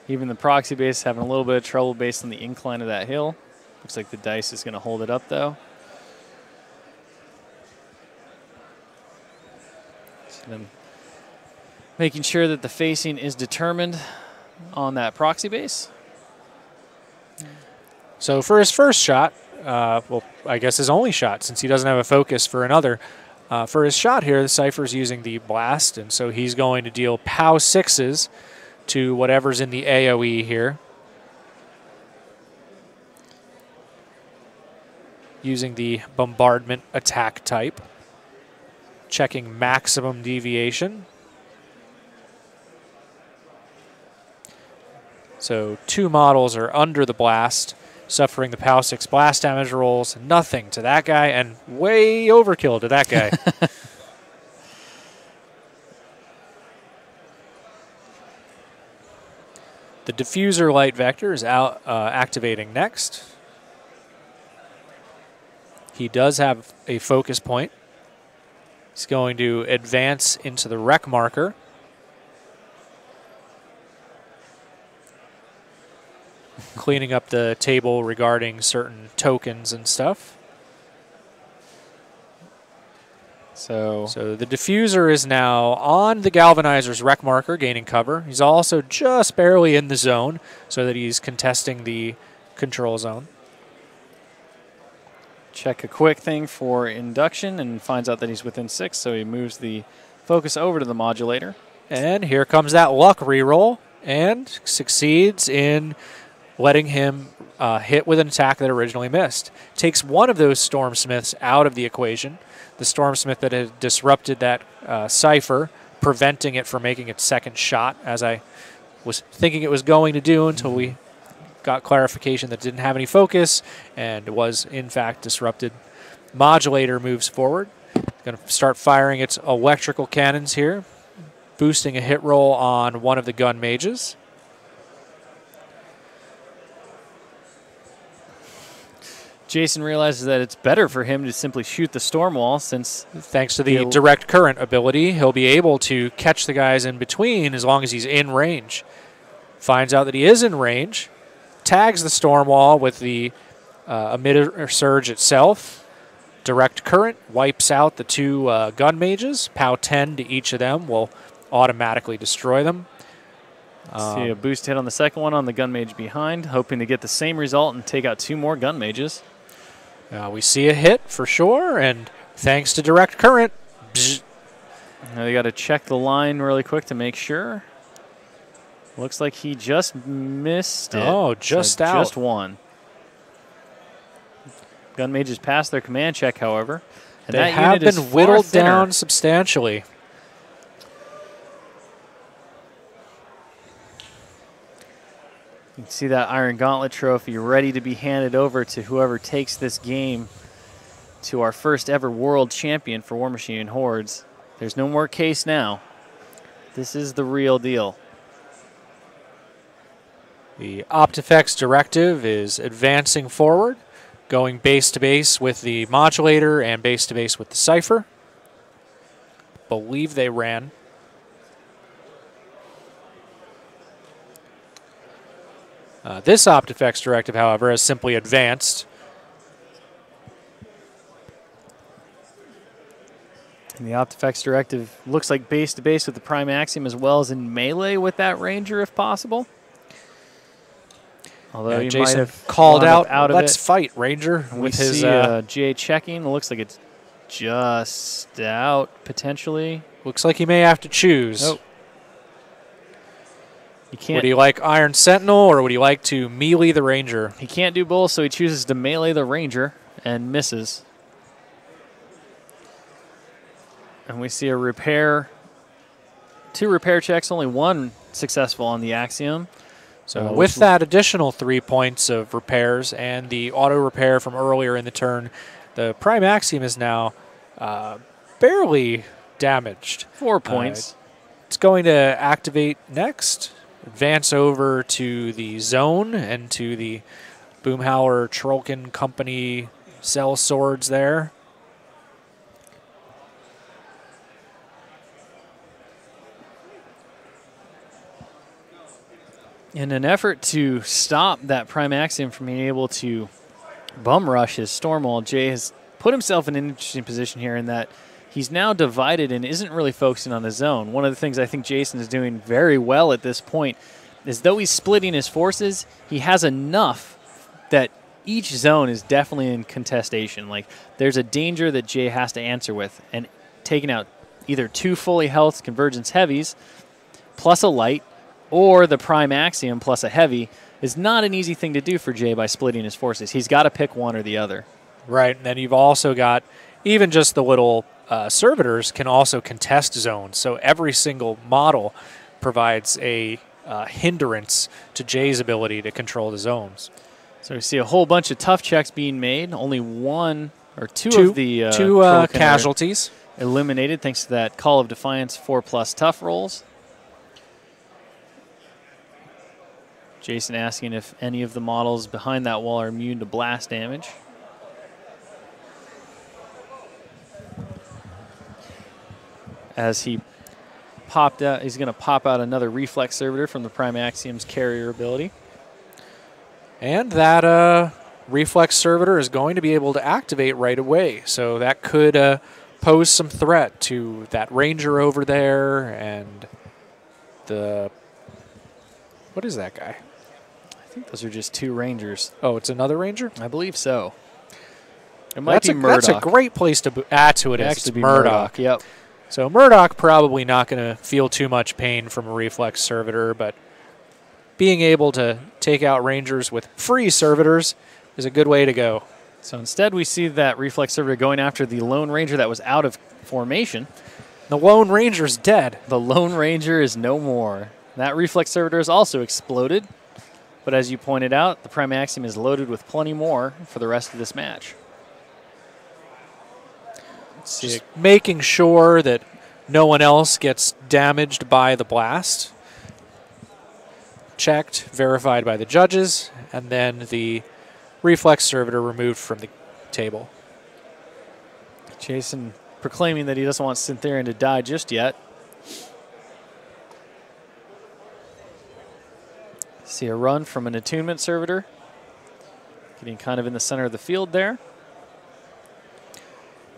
Even the proxy base having a little bit of trouble based on the incline of that hill. Looks like the dice is going to hold it up, though. So then making sure that the facing is determined on that proxy base. So for his first shot, well, I guess his only shot since he doesn't have a focus for another. For his shot here, the Cypher's using the blast, and so he's going to deal POW 6s to whatever's in the AoE here. Using the bombardment attack type. Checking maximum deviation. So 2 models are under the blast, suffering the POW 6 blast damage rolls. Nothing to that guy, and way overkill to that guy. The diffuser light vector is out activating next. He does have a focus point. He's going to advance into the wreck marker. Cleaning up the table regarding certain tokens and stuff. So the diffuser is now on the galvanizer's wreck marker, gaining cover. He's also just barely in the zone, so that he's contesting the control zone. Check a quick thing for induction and finds out that he's within 6, so he moves the focus over to the modulator. And here comes that luck reroll, and succeeds in letting him hit with an attack that originally missed. Takes one of those Stormsmiths out of the equation. The Stormsmith that had disrupted that Cypher, preventing it from making its second shot, as I was thinking it was going to do until we got clarification that didn't have any focus and was, in fact, disrupted. Modulator moves forward. Going to start firing its electrical cannons here, boosting a hit roll on one of the gun mages. Jason realizes that it's better for him to simply shoot the storm wall, since thanks to the direct current ability, he'll be able to catch the guys in between as long as he's in range. Finds out that he is in range, tags the storm wall with the emitter surge itself. Direct current wipes out the 2 gun mages. POW 10 to each of them will automatically destroy them. See a boost hit on the second one on the gun mage behind, hoping to get the same result and take out 2 more gun mages. We see a hit for sure, and thanks to direct current. Now they got to check the line really quick to make sure. Looks like he just missed it. Oh, just out. Just one. Gun mages passed their command check, however. And they have been whittled down substantially. You can see that Iron Gauntlet trophy ready to be handed over to whoever takes this game to our first ever world champion for War Machine and Hordes. There's no more case now. This is the real deal. The Optifex directive is advancing forward, going base to base with the modulator and base to base with the Cypher. Believe they ran. This Optifex directive, however, has simply advanced. And the Optifex directive looks like base to base with the Prime Axiom, as well as in melee with that Ranger if possible. Although you Jason might have called out of let's it. fight, Ranger. And with we his see Jay checking. It looks like it's just out, potentially. Looks like he may have to choose. Oh. He can't. Would he like Iron Sentinel, or would he like to melee the Ranger? He can't do both, so he chooses to melee the Ranger and misses. And we see a repair. 2 repair checks, only 1 successful on the Axiom. So with that additional 3 points of repairs and the auto repair from earlier in the turn, the Prime Axiom is now barely damaged. 4 points. it's going to activate next, advance over to the zone and to the Boomhauer Trollkin Company cell swords there. In an effort to stop that Prime Axiom from being able to bum rush his Stormwall, Jay has put himself in an interesting position here in that he's now divided and isn't really focusing on the zone. One of the things I think Jason is doing very well at this point is, though he's splitting his forces, he has enough that each zone is definitely in contestation. Like, there's a danger that Jay has to answer with, and taking out either 2 fully health Convergence heavies plus a light, or the Prime Axiom plus a heavy, is not an easy thing to do for Jay by splitting his forces. He's got to pick one or the other. Right, and then you've also got even just the little servitors can also contest zones. So every single model provides a hindrance to Jay's ability to control the zones. So we see a whole bunch of tough checks being made. Only one or two of the casualties eliminated thanks to that Call of Defiance 4+ tough rolls. Jason asking if any of the models behind that wall are immune to blast damage. As he popped out, he's going to pop out another Reflex Servitor from the Prime Axiom's carrier ability. And that Reflex Servitor is going to be able to activate right away. So that could pose some threat to that Ranger over there and the... What is that guy? I think those are just 2 Rangers. Oh, it's another Ranger? I believe so. It might be Murdoch. That's a great place to add to it. It's Murdoch. Yep. So Murdoch probably not going to feel too much pain from a Reflex Servitor, but being able to take out Rangers with free Servitors is a good way to go. So instead we see that Reflex Servitor going after the Lone Ranger that was out of formation. The Lone Ranger's dead. The Lone Ranger is no more. That Reflex Servitor is also exploded, but as you pointed out, the Prime Axiom is loaded with plenty more for the rest of this match. Just making sure that no one else gets damaged by the blast. Checked, verified by the judges, and then the Reflex Servitor removed from the table. Jason proclaiming that he doesn't want Syntherian to die just yet. See a run from an Attunement Servitor. Getting kind of in the center of the field there.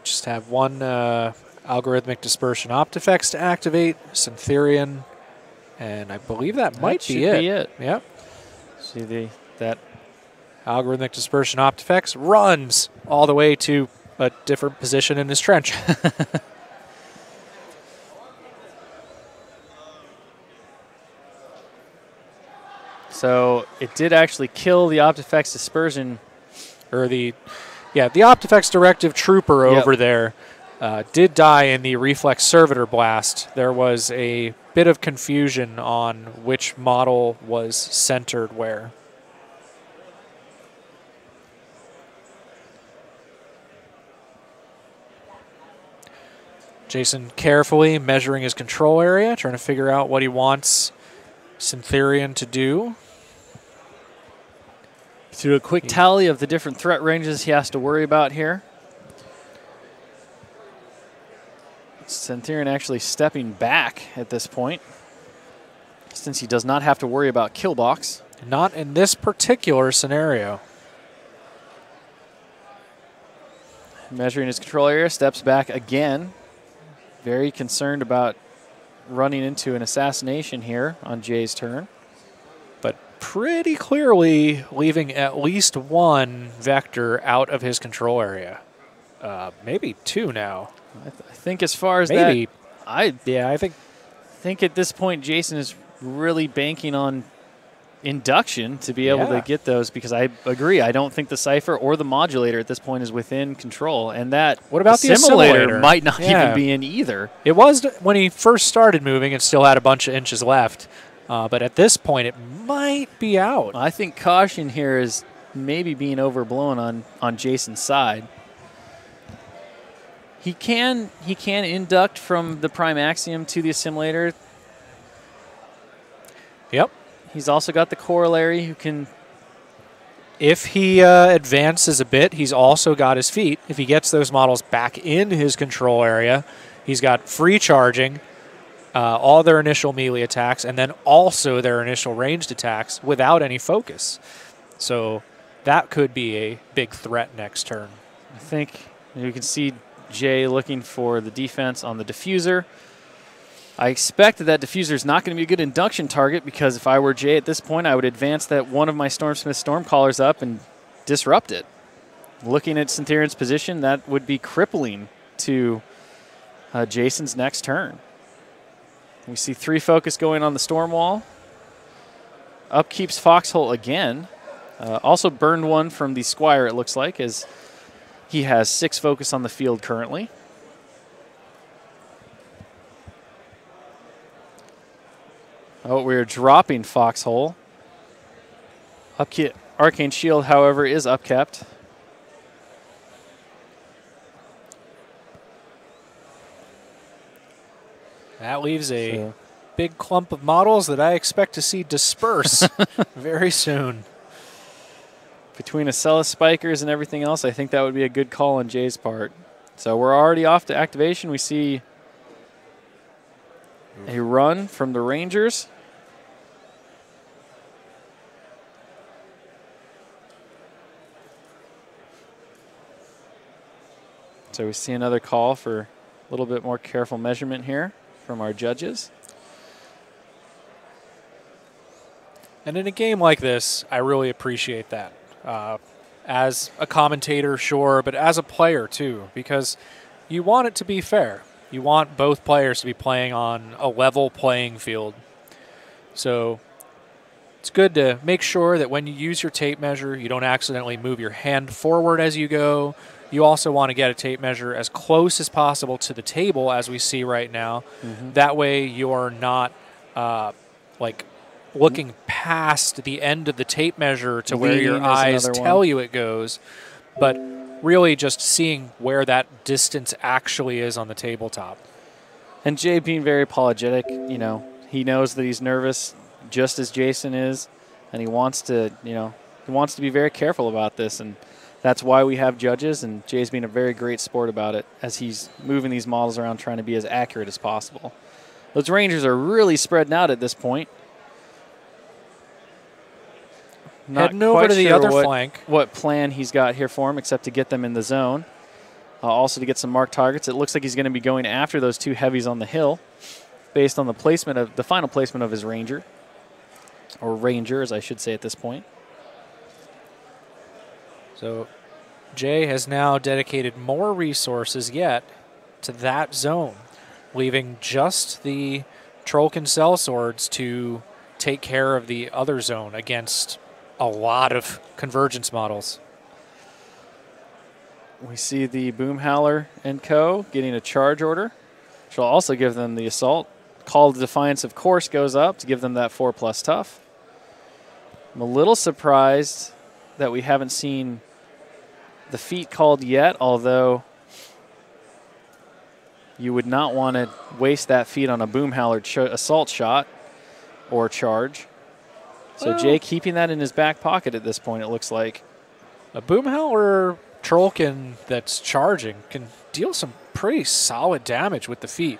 Just have one Algorithmic Dispersion Optifex to activate, Syntherian, and I believe that might be it. Yep. See that Algorithmic Dispersion Optifex runs all the way to a different position in his trench. So it did actually kill the Optifex Dispersion. Or the Optifex Directive Trooper over there did die in the Reflex Servitor blast. There was a bit of confusion on which model was centered where. Jason carefully measuring his control area, trying to figure out what he wants Syntherian to do. To do a quick tally of the different threat ranges he has to worry about here. Syntherian actually stepping back at this point, since he does not have to worry about kill box. Not in this particular scenario. Measuring his control area, steps back again. Very concerned about running into an assassination here on Jay's turn. But pretty clearly leaving at least one vector out of his control area. Maybe 2 now. I think as far as maybe that, I think at this point Jason is really banking on induction to be able to get those, because I agree. I don't think the Cypher or the Modulator at this point is within control, and that what about the Assimilator might not even be in either. It was when he first started moving and still had a bunch of inches left, but at this point it might be out. I think caution here is maybe being overblown on Jason's side. He can induct from the Prime Axiom to the Assimilator. Yep. He's also got the corollary who can... If he advances a bit, he's also got his feet. If he gets those models back in his control area, he's got free charging, all their initial melee attacks, and then also their initial ranged attacks without any focus. So that could be a big threat next turn. I think you can see Jay looking for the defense on the diffuser. I expect that diffuser is not going to be a good induction target because if I were Jay at this point, I would advance that one of my Stormsmith Stormcallers up and disrupt it. Looking at Syntherian's position, that would be crippling to Jason's next turn. We see 3 focus going on the Storm Wall. Upkeeps Foxhole again. Also burned one from the Squire, it looks like, as he has 6 focus on the field currently. Oh, we're dropping Foxhole. Upkeep Arcane Shield, however, is upkept. That leaves a big clump of models that I expect to see disperse very soon. Between Acellus Spikers and everything else, I think that would be a good call on Jay's part. So we're already off to activation. We see a run from the Rangers. So we see another call for a little bit more careful measurement here from our judges. And in a game like this, I really appreciate that. As a commentator, sure, but as a player too, because you want it to be fair. You want both players to be playing on a level playing field. So it's good to make sure that when you use your tape measure, you don't accidentally move your hand forward as you go. You also want to get a tape measure as close as possible to the table, as we see right now. Mm-hmm. That way you're not looking past the end of the tape measure to where your eyes tell you it goes, but really just seeing where that distance actually is on the tabletop. And Jay being very apologetic, you know, he knows that he's nervous just as Jason is, and he wants to, be very careful about this, and that's why we have judges, and Jay's being a very great sport about it as he's moving these models around trying to be as accurate as possible. Those Rangers are really spreading out at this point. Heading over to the other flank. What plan he's got here for him, except to get them in the zone. Also to get some marked targets. It looks like he's going to be going after those 2 heavies on the hill based on the placement of the final placement of his Ranger. Or Rangers, I should say at this point. So Jay has now dedicated more resources yet to that zone, leaving just the Trollkin Sellswords to take care of the other zone against a lot of convergence models. We see the Boomhowler and Co. getting a charge order, which will also give them the assault. Call to Defiance, of course, goes up to give them that 4+ tough. I'm a little surprised that we haven't seen the feat called yet, although you would not want to waste that feat on a Boomhowler assault shot or charge. So Jay keeping that in his back pocket at this point, it looks like. A Boomhowler Trollkin that's charging can deal some pretty solid damage with the feat.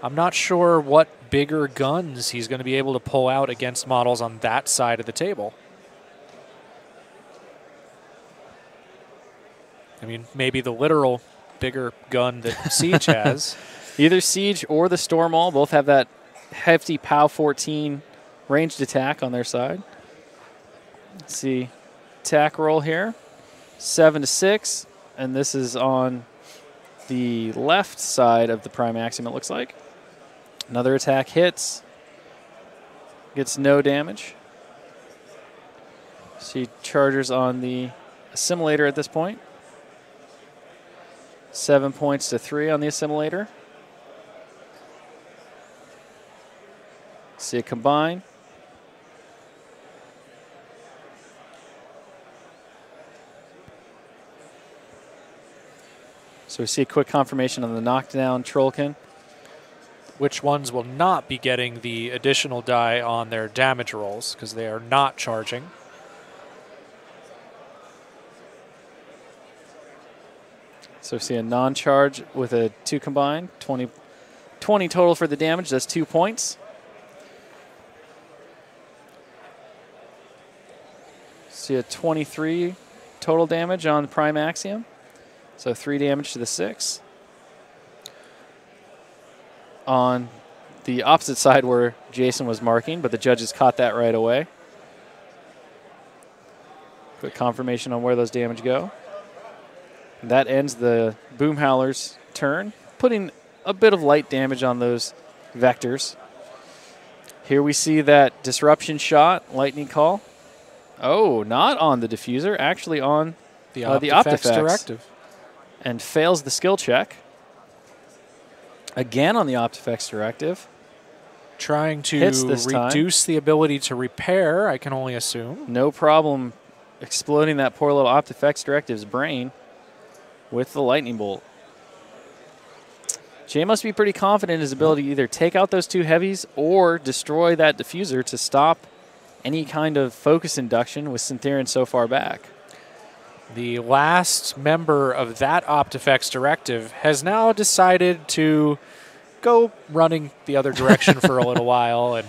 I'm not sure what bigger guns he's going to be able to pull out against models on that side of the table. I mean, maybe the literal bigger gun that Siege has. Either Siege or the Stormall both have that hefty POW 14 ranged attack on their side. Let's see. Attack roll here. 7-6. And this is on the left side of the Prime Axiom, it looks like. Another attack hits. Gets no damage. See chargers on the assimilator at this point. 7 points to 3 on the assimilator. See it combine. So we see a quick confirmation on the knockdown Trollkin. which ones will not be getting the additional die on their damage rolls because they are not charging. So we see a non-charge with a 2 combined, 20 total for the damage. That's 2 points. See a 23 total damage on Prime Axiom. So 3 damage to the 6. On the opposite side where Jason was marking, but the judges caught that right away. Quick confirmation on where those damage go. That ends the Boom Howler's turn, putting a bit of light damage on those vectors. Here we see that disruption shot, lightning call. Oh, not on the diffuser, actually on the Optifex directive. And fails the skill check. Again on the Optifex directive. Trying to reduce the ability to repair, I can only assume. No problem exploding that poor little Optifex directive's brain with the lightning bolt. Jay must be pretty confident in his ability to either take out those 2 heavies or destroy that diffuser to stop any kind of focus induction with Syntherian so far back. The last member of that Optifex directive has now decided to go running the other direction for a little while and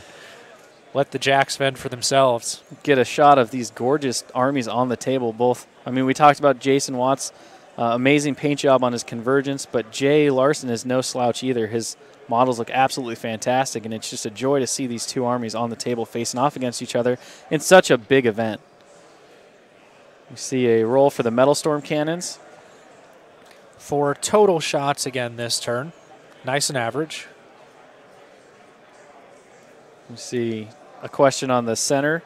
let the Jacks fend for themselves. Get a shot of these gorgeous armies on the table. Both, I mean, we talked about Jason Watt's amazing paint job on his convergence, but Jay Larsen is no slouch either. His models look absolutely fantastic, and it's just a joy to see these 2 armies on the table facing off against each other in such a big event. We see a roll for the Metal Storm cannons. 4 total shots again this turn. Nice and average. We see a question on the center,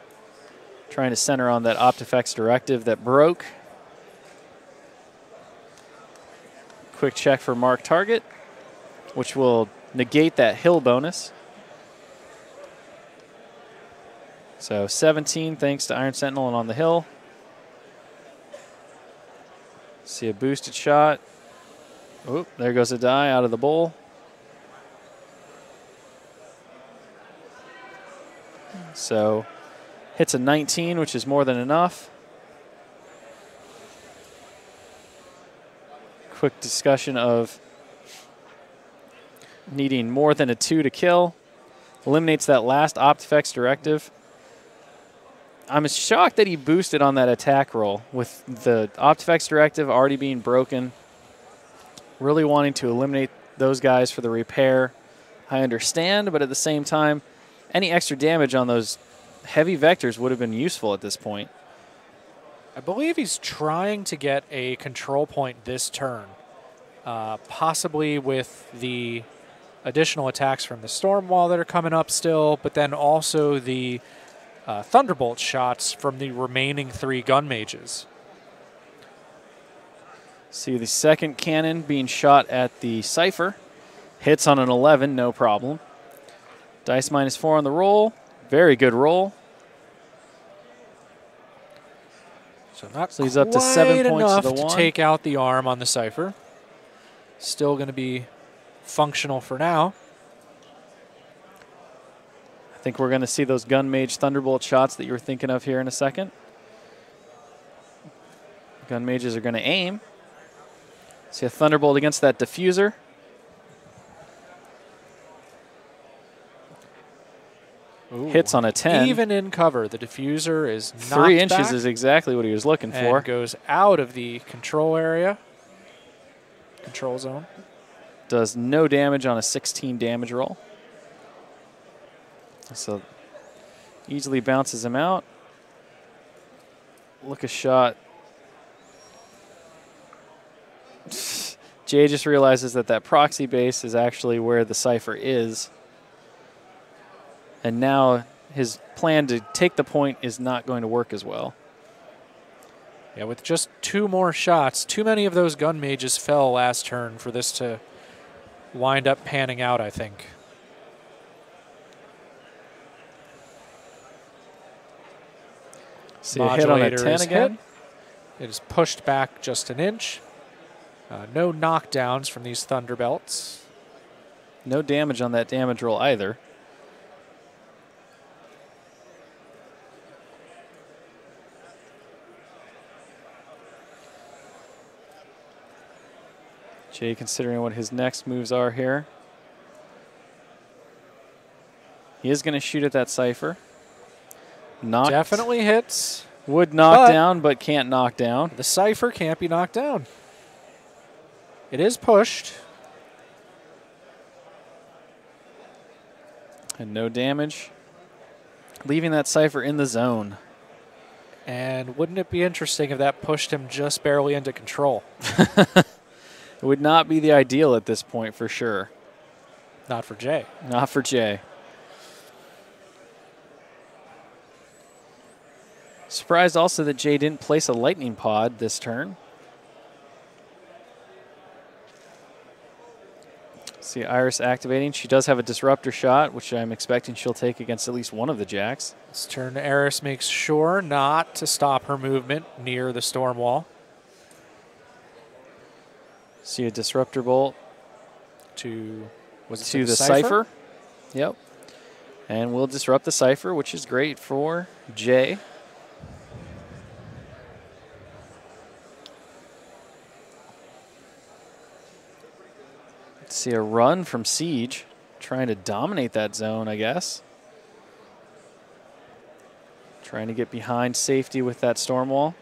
trying to center on that Optifex directive that broke. Quick check for mark target, which will negate that hill bonus. So 17 thanks to Iron Sentinel and on the hill. See a boosted shot. Oop, there goes a die out of the bowl. So hits a 19, which is more than enough. Quick discussion of needing more than a 2 to kill. Eliminates that last Optifex directive. I'm shocked that he boosted on that attack roll with the Optifex directive already being broken. Really wanting to eliminate those guys for the repair. I understand, but at the same time, any extra damage on those heavy vectors would have been useful at this point. I believe he's trying to get a control point this turn, possibly with the additional attacks from the Storm Wall that are coming up still, but then also the Thunderbolt shots from the remaining 3 gun mages. See the second cannon being shot at the Cypher. Hits on an 11, no problem. Dice -4 on the roll. Very good roll. So not so he's up to 7 points to the 1. To take out the arm on the Cypher. Still going to be functional for now. I think we're going to see those Gun Mage Thunderbolt shots that you were thinking of here in a second. Gun Mages are going to aim. See a Thunderbolt against that diffuser. Ooh. Hits on a 10. Even in cover, the diffuser is knocked 3 inches back is exactly what he was looking for. and goes out of the control area, control zone. Does no damage on a 16 damage roll. So easily bounces him out. Look a shot. Jay just realizes that that proxy base is actually where the Cypher is. And now his plan to take the point is not going to work as well. Yeah, with just 2 more shots, too many of those gun mages fell last turn for this to wind up panning out, I think. See a hit on a 10 again. It is pushed back just an inch. No knockdowns from these Thunderbelts. No damage on that damage roll either. Jay considering what his next moves are here. He is going to shoot at that Cypher. Definitely hits. Would knock down, but can't knock down. The Cypher can't be knocked down. It is pushed. And no damage. Leaving that Cypher in the zone. And wouldn't it be interesting if that pushed him just barely into control? It would not be the ideal at this point for sure. Not for Jay. Not for Jay. Surprised also that Jay didn't place a lightning pod this turn. See Iris activating. She does have a disruptor shot, which I'm expecting she'll take against at least one of the Jacks. This turn, Iris makes sure not to stop her movement near the storm wall. See a disruptor bolt to the Cypher. Yep. And we'll disrupt the Cypher, which is great for Jay. See a run from Siege, trying to dominate that zone, I guess. Trying to get behind safety with that storm wall.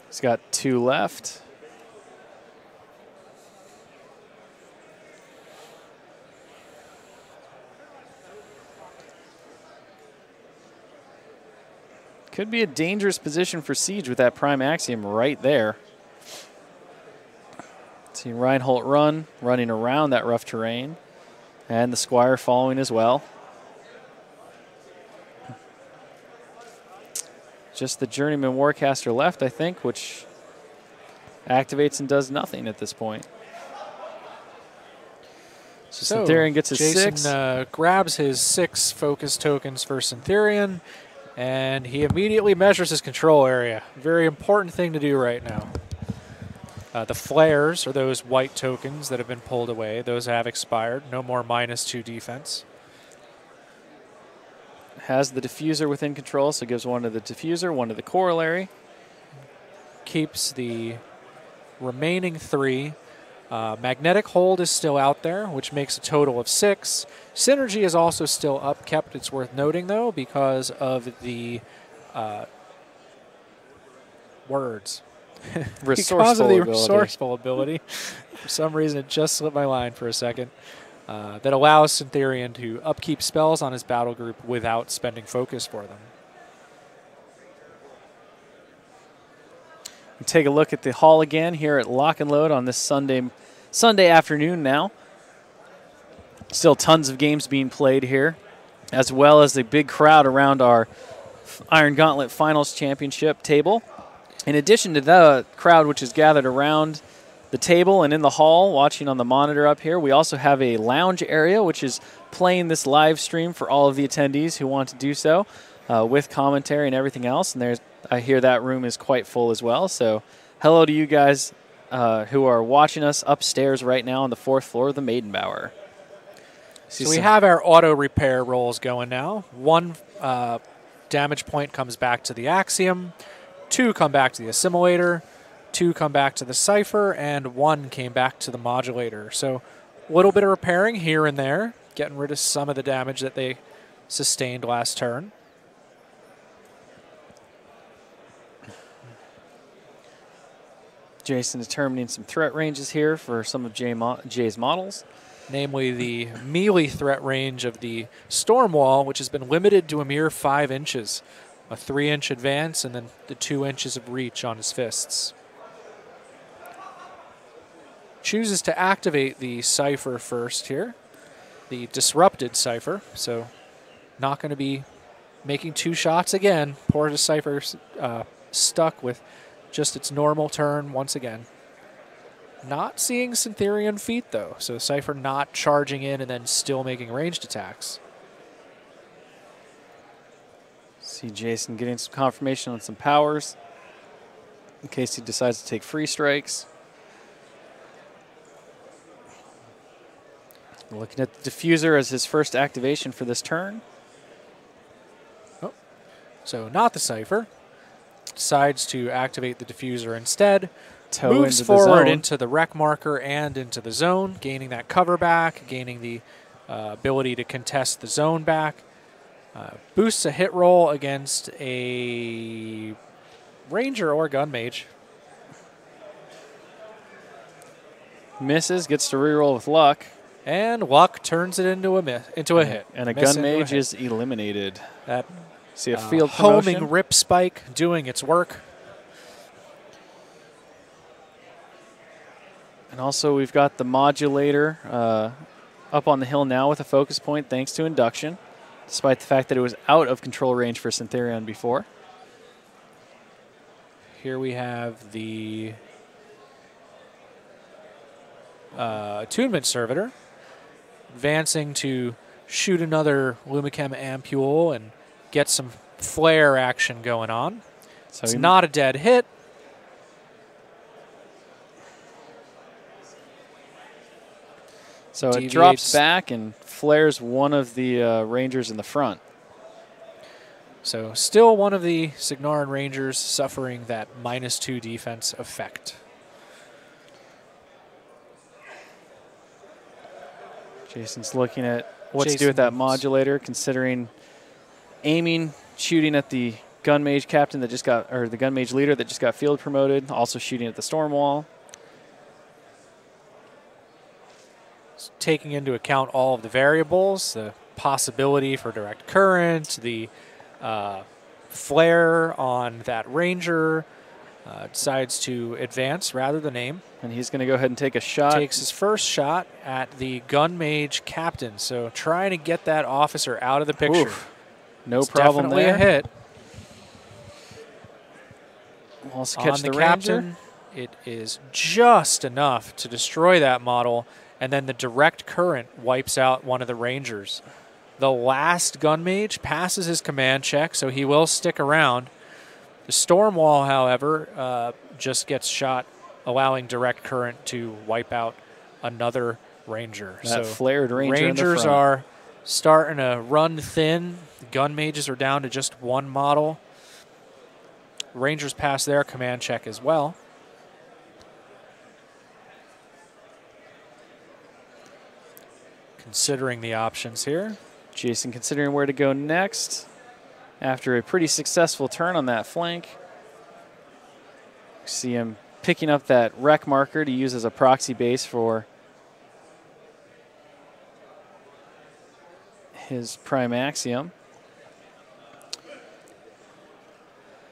He's got 2 left. Could be a dangerous position for Siege with that Prime Axiom right there. See Reinhold running around that rough terrain. And the Squire following as well. Just the Journeyman Warcaster left, I think, which activates and does nothing at this point. So Syntherian gets his Jason 6. Grabs his 6 focus tokens for Syntherian, and he immediately measures his control area. Very important thing to do right now. The flares are those white tokens that have been pulled away. Those have expired. No more -2 defense. Has the diffuser within control, so gives 1 to the diffuser, 1 to the corollary. Keeps the remaining 3. Magnetic hold is still out there, which makes a total of 6. Synergy is also still upkept. It's worth noting, though, because of the words. Because of the resourceful ability. For some reason, it just slipped my mind for a second. That allows Syntherian to upkeep spells on his battle group without spending focus for them. We take a look at the hall again here at Lock and Load on this Sunday afternoon now. Still tons of games being played here, as well as the big crowd around our Iron Gauntlet Finals Championship table. In addition to the crowd which is gathered around the table and in the hall watching on the monitor up here, we also have a lounge area which is playing this live stream for all of the attendees who want to do so with commentary and everything else. And I hear that room is quite full as well. So hello to you guys who are watching us upstairs right now on the 4th floor of the Maidenbower. So we have our auto repair rolls going now. 1 damage point comes back to the Axiom. 2 come back to the Assimilator, 2 come back to the Cypher, and 1 came back to the Modulator. So a little bit of repairing here and there, getting rid of some of the damage that they sustained last turn. Jason determining some threat ranges here for some of Jay's models. Namely the melee threat range of the Storm Wall, which has been limited to a mere 5 inches. A 3-inch advance, and then the 2 inches of reach on his fists. Chooses to activate the Cypher first here, the disrupted Cypher, so not going to be making 2 shots again. Poor Decisive stuck with just its normal turn once again. Not seeing Syntherian feet, though, so Cypher not charging in and then still making ranged attacks. See Jason getting some confirmation on some powers in case he decides to take free strikes. Looking at the diffuser as his first activation for this turn. Oh. So not the Cypher. Decides to activate the diffuser instead. Moves forward into the wreck marker and into the zone, gaining that cover back, gaining the ability to contest the zone back. Boosts a hit roll against a Ranger or Gun Mage. Misses, gets to reroll with luck. And luck turns it into a hit. And a Gun Mage is eliminated. That See a field promotion. Homing Rip Spike doing its work. And also we've got the modulator up on the hill now with a focus point thanks to induction, despite the fact that it was out of control range for Syntherion before. Here we have the Attunement Servitor advancing to shoot another Lumichem Ampule and get some flare action going on. So it's not a dead hit. So it drops back and flares one of the Rangers in the front. So still one of the Signarin Rangers suffering that -2 defense effect. Jason's looking at what to do with that modulator, considering aiming, shooting at the Gun Mage captain that just got, or the Gun Mage leader that just got field promoted, also shooting at the storm wall. Taking into account all of the variables, the possibility for direct current, the flare on that Ranger, decides to advance rather than aim. And he's going to go ahead and take a shot. Takes his first shot at the Gun Mage captain. So trying to get that officer out of the picture. Oof. No it's problem definitely there. A hit. Also catch on the captain, it is just enough to destroy that model, and then the direct current wipes out one of the Rangers. The last Gun Mage passes his command check, so he will stick around. The storm wall, however, just gets shot, allowing direct current to wipe out another Ranger. That flared Ranger Rangers are starting to run thin. The Gun Mages are down to just one model. Rangers pass their command check as well. Considering the options here. Jason considering where to go next after a pretty successful turn on that flank. See him picking up that wreck marker to use as a proxy base for his prime axiom.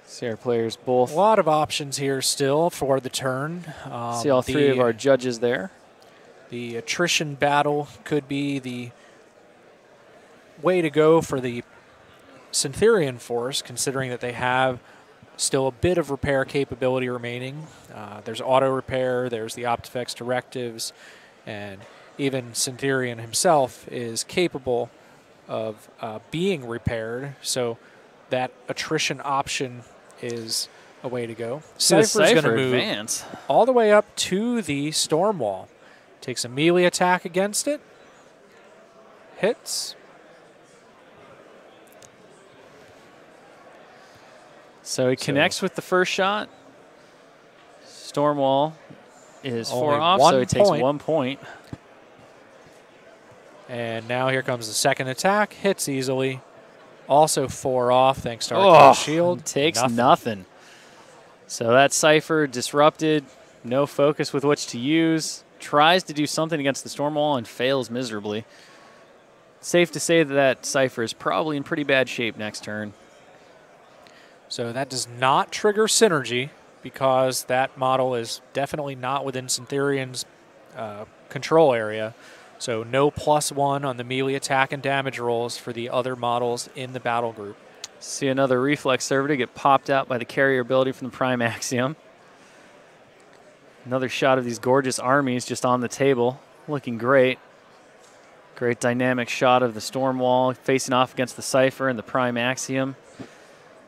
See our players both. A lot of options here still for the turn. See all three of our judges there. The attrition battle could be the way to go for the Syntherion force, considering that they have still a bit of repair capability remaining. There's auto repair, there's the Optifex directives, and even Syntherion himself is capable of being repaired. So that attrition option is a way to go. Cypher's going to move advance all the way up to the storm wall. Takes a melee attack against it. Hits. So he connects with the first shot. Stormwall is Only 4 off, so he takes 1 point. And now here comes the second attack. Hits easily. Also 4 off thanks to our shield. Takes nothing. So that Cypher disrupted. No focus with which to use. Tries to do something against the Stormwall and fails miserably. Safe to say that that Cypher is probably in pretty bad shape next turn. So that does not trigger synergy because that model is definitely not within Syntherion's control area. So no +1 on the melee attack and damage rolls for the other models in the battle group. See another Reflex Servitor get popped out by the carrier ability from the Prime Axiom. Another shot of these gorgeous armies just on the table. Looking great. Great dynamic shot of the Storm Wall facing off against the Cypher and the Prime Axiom.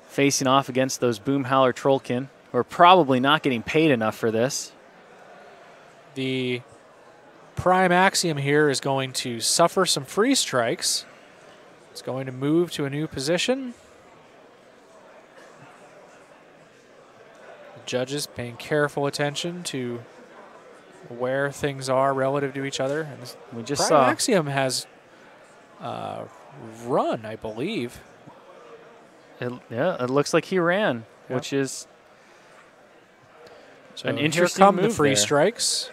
Facing off against those Boom Howler Trollkin, who are probably not getting paid enough for this. The Prime Axiom here is going to suffer some free strikes. It's going to move to a new position. The judges paying careful attention to where things are relative to each other. And We just Prime saw Axiom has run, I believe. it looks like he ran, Yeah. which is So an here interesting come the move free there. strikes.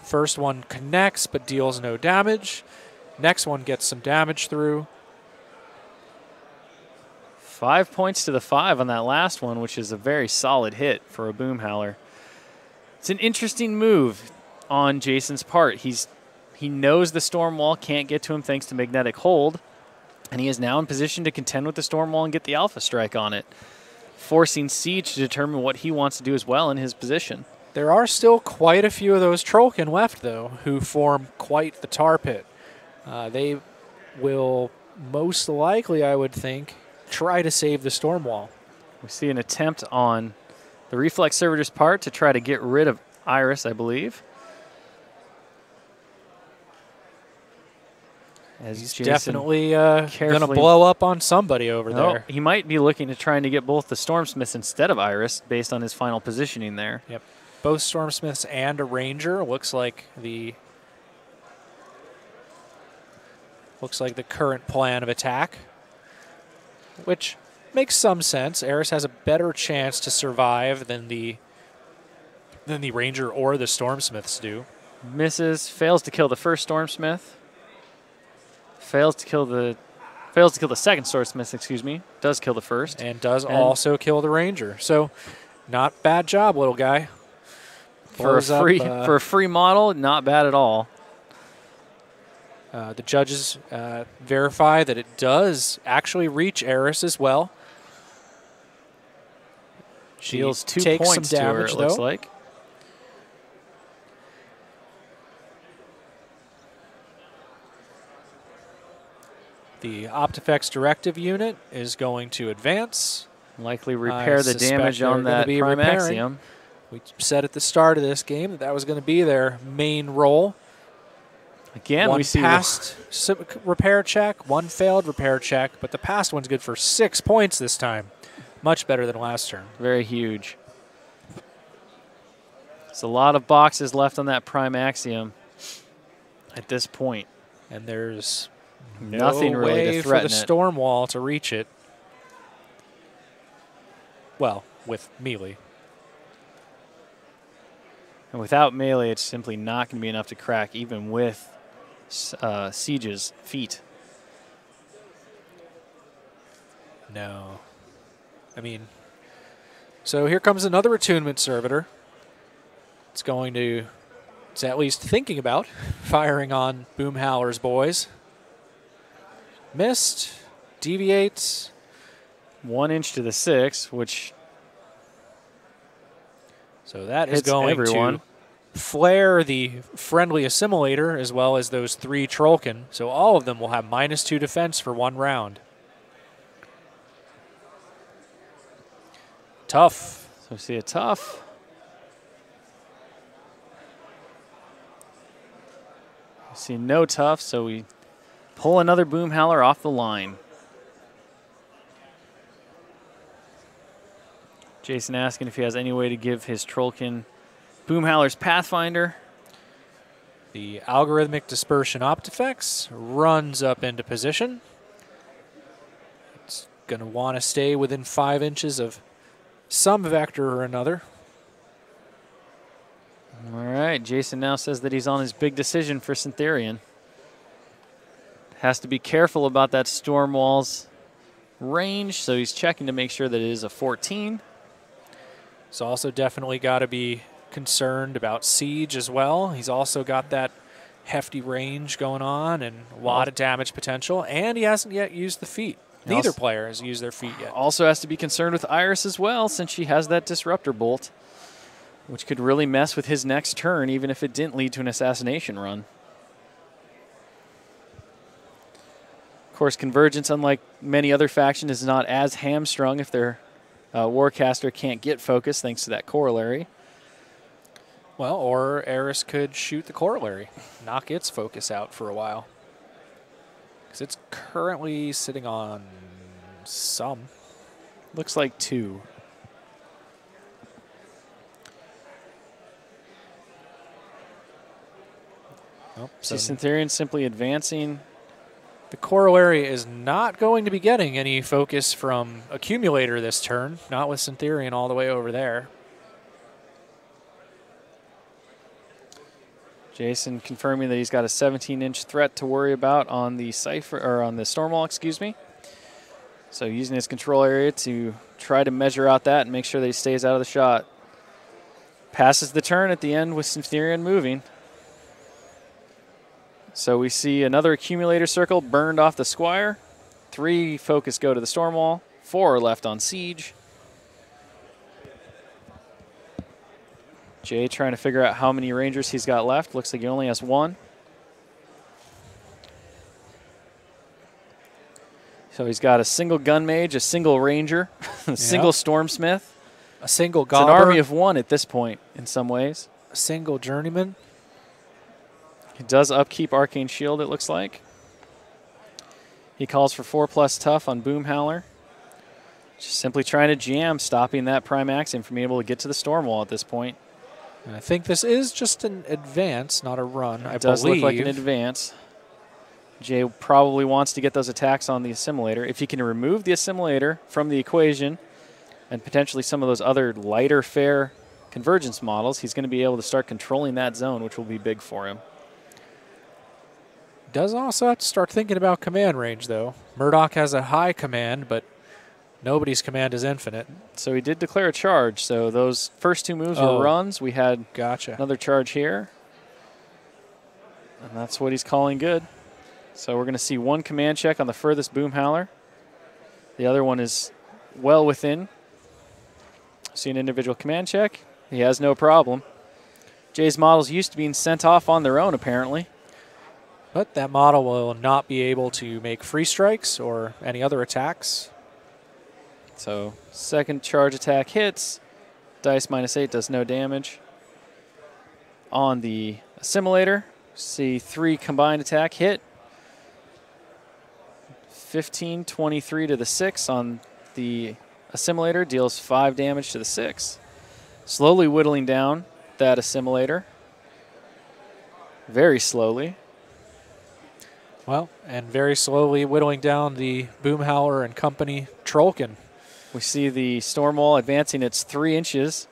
First one connects but deals no damage. Next one gets some damage through. 5 points to the 5 on that last one, which is a very solid hit for a boom howler. It's an interesting move on Jason's part. He knows the storm wall can't get to him thanks to magnetic hold, and he is now in position to contend with the storm wall and get the alpha strike on it, forcing Siege to determine what he wants to do as well in his position. There are still quite a few of those Trollkin left, though, who form quite the tar pit. They will most likely, I would think, try to save the storm wall. We see an attempt on the Reflex Servitor's part to try to get rid of Iris, I believe. As He's Jason definitely going to carefully- blow up on somebody over No, there. he might be looking to trying to get both the Stormsmiths instead of Iris based on his final positioning there. Yep. Both Stormsmiths and a Ranger. Looks like the current plan of attack, which makes some sense. Eris has a better chance to survive than the Ranger or the Stormsmiths do. Misses, fails to kill the first Stormsmith. Fails to kill the second Stormsmith, excuse me. Does kill the first. And does And- also kill the Ranger. So, not bad job, little guy. For a Blows up, for a free model, not bad at all. The judges verify that it does actually reach Eris as well. She Deals 2 takes points some to her, damage, it looks though. like. The Optifex Directive unit is going to advance. Likely repair the suspect damage they're on gonna that be Prime repairing. Axiom. We said at the start of this game that was going to be their main role. Again, One we see passed repair check, one failed repair check, but the past one's good for 6 points this time. Much better than last turn. very huge. There's a lot of boxes left on that Prime Axiom at this point. And there's Nothing no really way to for threaten the it. storm wall to reach it. Well, with melee. And without melee, it's simply not going to be enough to crack, even with Siege's feet. No. I mean, so here comes another attunement servitor. It's at least thinking about firing on Boom Howler's boys. Missed, deviates. 1 inch to the 6, which So that is hits going everyone. to flare the friendly assimilator as well as those 3 Trollkin. So all of them will have -2 defense for 1 round. Tough. So we see a tough. We see no tough, so we pull another Boom Howler off the line. Jason asking if he has any way to give his Trollkin Boom Howler's Pathfinder. The algorithmic dispersion Optifex runs up into position. It's going to want to stay within 5 inches of some vector or another. All right, Jason now says that he's on his big decision for Syntherian. Has to be careful about that storm wall's range, so he's checking to make sure that it is a 14. He's also definitely got to be concerned about siege as well. He's also got that hefty range going on and a lot of damage potential, and he hasn't yet used the feat. Neither player has used their feat yet. Also has to be concerned with Iris as well, since she has that Disruptor Bolt, which could really mess with his next turn, even if it didn't lead to an assassination run. Of course, Convergence, unlike many other factions, is not as hamstrung if their Warcaster can't get focus, thanks to that corollary. Well, or Eris could shoot the corollary, knock its focus out for a while. Because it's currently sitting on some. Looks like 2. Nope, See Syntherian simply advancing. The corollary is not going to be getting any focus from Accumulator this turn, not with Syntherian all the way over there. Jason confirming that he's got a 17-inch threat to worry about on the Cypher, or on the Stormwall, excuse me. So using his control area to try to measure out that and make sure that he stays out of the shot. Passes the turn at the end with Syntherian moving. So we see another accumulator circle burned off the Squire. 3 focus go to the Stormwall. 4 are left on Siege. Jay trying to figure out how many Rangers he's got left. Looks like he only has 1. So he's got a single Gun Mage, a single Ranger, a single Stormsmith. A single It's an Gobber. army of 1 at this point in some ways. A single Journeyman. He does upkeep Arcane Shield, it looks like. He calls for 4+ tough on Boom Howler. Just simply trying to jam, stopping that Prime Axiom from being able to get to the Stormwall at this point. And I think this is just an advance, not a run. It does look like an advance. Jay probably wants to get those attacks on the Assimilator. If he can remove the Assimilator from the equation and potentially some of those other lighter fare convergence models, he's going to be able to start controlling that zone, which will be big for him. Does also have to start thinking about command range, though. Murdoch has a high command, but nobody's command is infinite. So he did declare a charge. So those first 2 moves were runs. We had another charge here. And that's what he's calling good. So we're going to see 1 command check on the furthest Boom Howler. The other one is well within. See an individual command check. He has no problem. Jay's models used to being sent off on their own, apparently. But that model will not be able to make free strikes or any other attacks. So second charge attack hits. Dice -8 does no damage. On the Assimilator, see 3 combined attack hit. 15, 23 to the 6 on the Assimilator, deals 5 damage to the 6. Slowly whittling down that Assimilator. Very slowly. Well, and very slowly whittling down the Boom Howler and company Trollkin. We see the Stormwall advancing its 3 inches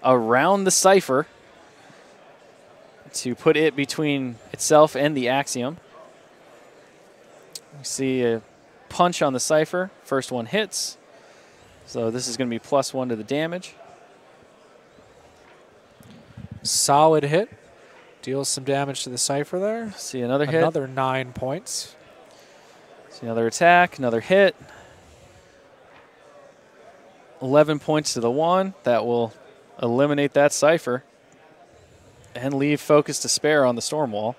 around the Cypher to put it between itself and the Axiom. We see a punch on the Cypher. First one hits. So this is going to be +1 to the damage. Solid hit. Deals some damage to the Cypher there. See another hit. Another 9 points. See another attack, another hit. 11 points to the 1. That will eliminate that Cypher and leave focus to spare on the Stormwall.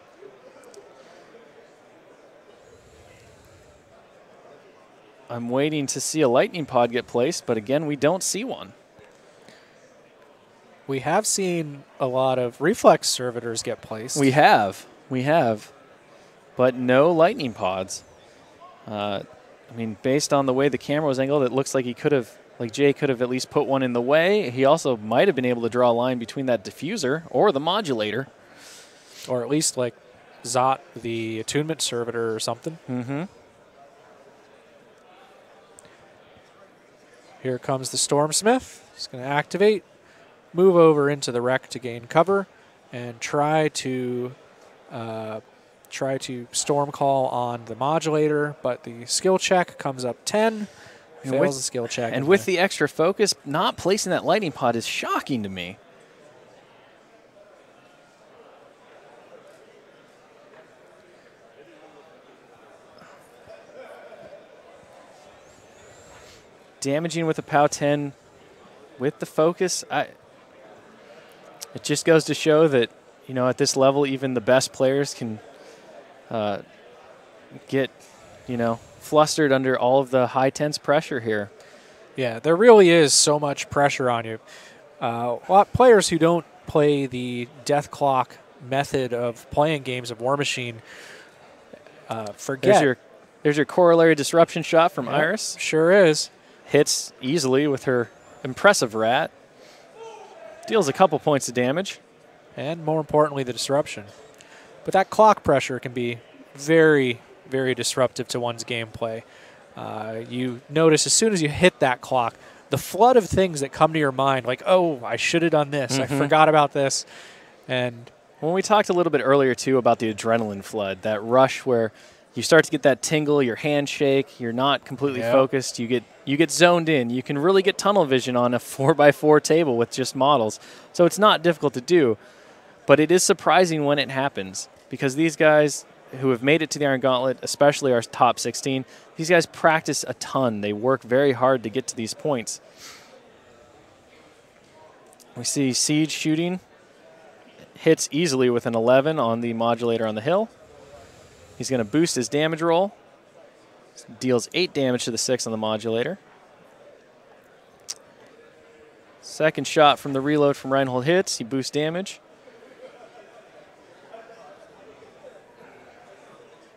I'm waiting to see a lightning pod get placed, but again, we don't see one. We have seen a lot of reflex servitors get placed. We have, but no lightning pods. I mean, based on the way the camera was angled, it looks like he could have, like Jay could have at least put one in the way. He also might have been able to draw a line between that diffuser or the modulator. Or at least like Zot, the attunement servitor or something. Mm-hmm. Here comes the Stormsmith. He's going to activate, move over into the wreck to gain cover, and try to storm call on the modulator, but the skill check comes up 10. Fails the skill check. And with the extra focus, not placing that lightning pod is shocking to me. Damaging with a POW 10 with the focus, it just goes to show that, you know, at this level, even the best players can get, you know, flustered under all of the high tense pressure here. Yeah, there really is so much pressure on you. A lot of players who don't play the death clock method of playing games of War Machine, forget. There's your corollary disruption shot from Yep, Iris. Sure is. Hits easily with her impressive rat. Deals a couple points of damage. And more importantly, the disruption. But that clock pressure can be very, very disruptive to one's gameplay. You notice as soon as you hit that clock, the flood of things that come to your mind, like, oh, I should have done this. I forgot about this. And when we talked a little bit earlier, too, about the adrenaline flood, that rush where you start to get that tingle, your hands shake, you're not completely focused, you get zoned in. You can really get tunnel vision on a 4x4 table with just models. So it's not difficult to do, but it is surprising when it happens because these guys who have made it to the Iron Gauntlet, especially our top 16, these guys practice a ton. They work very hard to get to these points. We see Siege shooting. Hits easily with an 11 on the modulator on the hill. He's going to boost his damage roll. Deals 8 damage to the 6 on the modulator. Second shot from the reload from Reinhold hits. He boosts damage.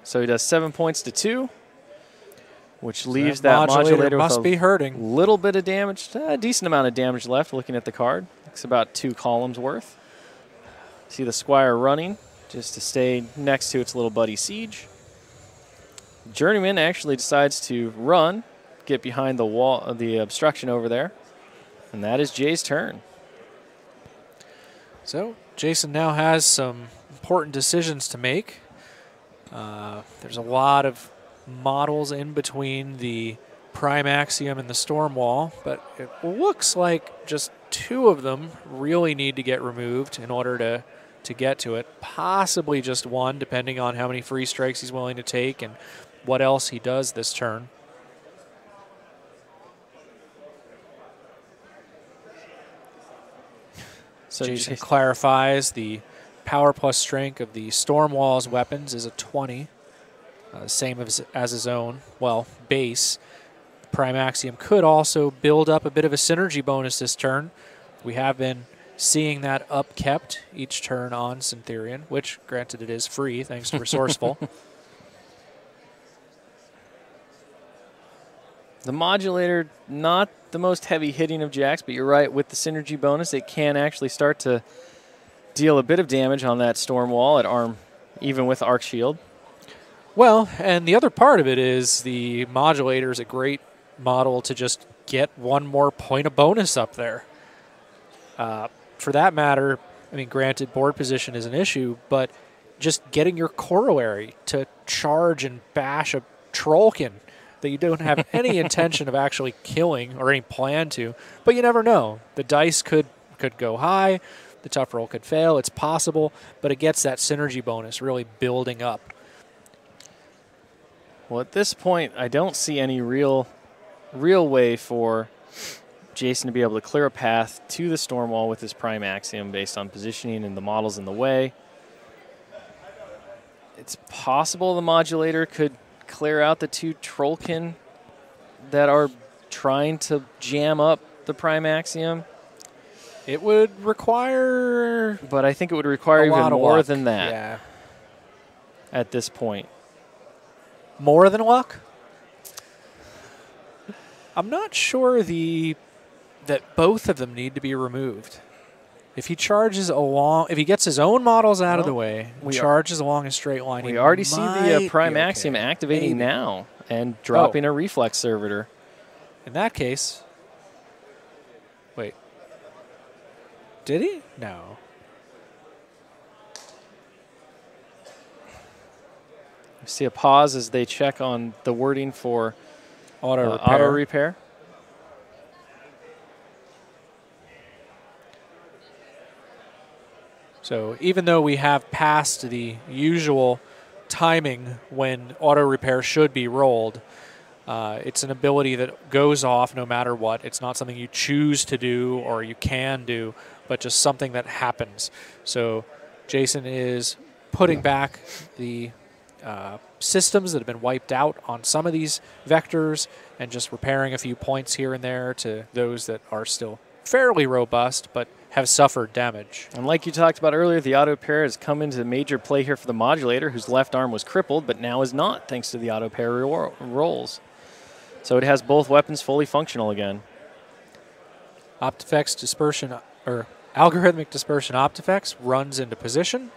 So he does 7 points to 2, which leaves that modulator must with be hurting. little bit of damage, a decent amount of damage left looking at the card. It's about 2 columns worth. See the Squire running just to stay next to its little buddy Siege. Journeyman actually decides to run, get behind the wall, the obstruction over there, and that is Jay's turn. So Jason now has some important decisions to make. There's a lot of models in between the Prime Axiom and the Storm Wall, but it looks like just 2 of them really need to get removed in order to get to it. Possibly just 1, depending on how many free strikes he's willing to take and what else he does this turn. So Jason clarifies the power plus strength of the Storm Wall's weapons is a 20. Same as his own, well, base. Prime Axiom could also build up a bit of a synergy bonus this turn. We have been seeing that upkept each turn on Syntherian, which, granted, it is free thanks to Resourceful. The modulator, not the most heavy hitting of jacks, but you're right, with the synergy bonus, it can actually start to deal a bit of damage on that Storm Wall at arm, even with Arc Shield. Well, and the other part of it is the modulator is a great model to just get 1 more point of bonus up there. For that matter, I mean, granted, board position is an issue, but just getting your corollary to charge and bash a Trollkin that you don't have any intention of actually killing or any plan to, but you never know. The dice could go high, the tough roll could fail, it's possible, but it gets that synergy bonus really building up. Well, at this point, I don't see any real way for Jason to be able to clear a path to the Storm Wall with his Prime Axiom based on positioning and the models in the way. It's possible the modulator could clear out the 2 Trollkin that are trying to jam up the Prime Axiom. It would require... But I think it would require even more than that yeah. At this point. More than luck? I'm not sure that both of them need to be removed. If he charges along, if he gets his own models out of the way, charges along a straight line, we already see the Prime Axiom activating now and dropping a reflex servitor. In that case, wait, did he? No. We see a pause as they check on the wording for auto repair. So even though we have passed the usual timing when auto repair should be rolled, it's an ability that goes off no matter what. It's not something you choose to do or you can do, but just something that happens. So Jason is putting back the systems that have been wiped out on some of these vectors and just repairing a few points here and there to those that are still fairly robust, but have suffered damage. And like you talked about earlier, the auto pair has come into major play here for the modulator, whose left arm was crippled, but now is not, thanks to the auto pair rolls. So it has both weapons fully functional again. Optifex dispersion, or algorithmic dispersion Optifex runs into position.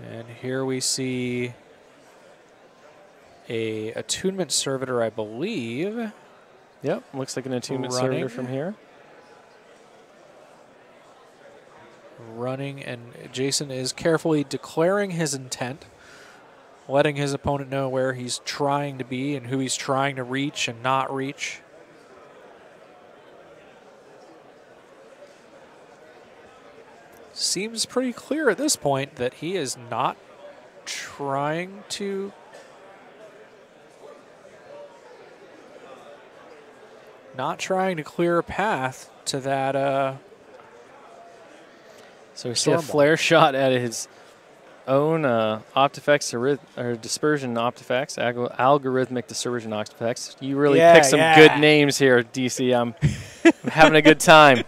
And here we see a attunement servitor, I believe. Yep, looks like an attunement Running. servitor from here. Running, and Jason is carefully declaring his intent, letting his opponent know where he's trying to be and who he's trying to reach and not reach. Seems pretty clear at this point that he is not trying to clear a path to that So we see a flare shot at his own Optifex or dispersion Optifex, algorithmic dispersion Optifex. You really picked some good names here, DC. I'm having a good time.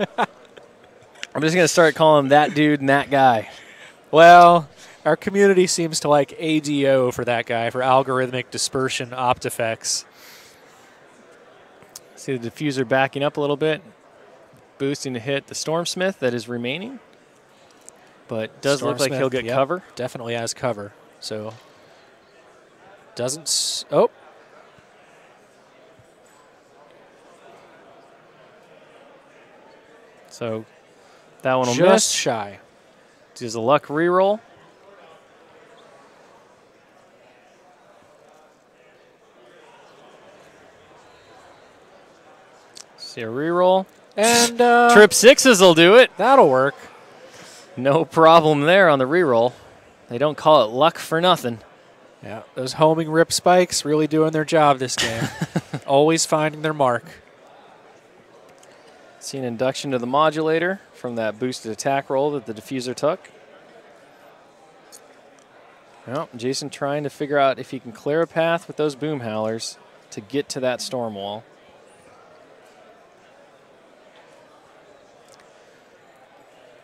I'm just going to start calling him that dude and that guy. Well, our community seems to like ADO for that guy, for algorithmic dispersion Optifex. See the diffuser backing up a little bit, boosting to hit the Stormsmith that is remaining. But does look like he'll get cover. Definitely has cover. So doesn't. Oh. So that one will just miss. Shy. Does a luck reroll. See a reroll. And trip sixes will do it. That'll work. No problem there on the reroll. They don't call it luck for nothing. Yeah, those homing rip spikes really doing their job this game. Always finding their mark. See an induction to the modulator from that boosted attack roll that the diffuser took. Well, Jason trying to figure out if he can clear a path with those boom howlers to get to that storm wall.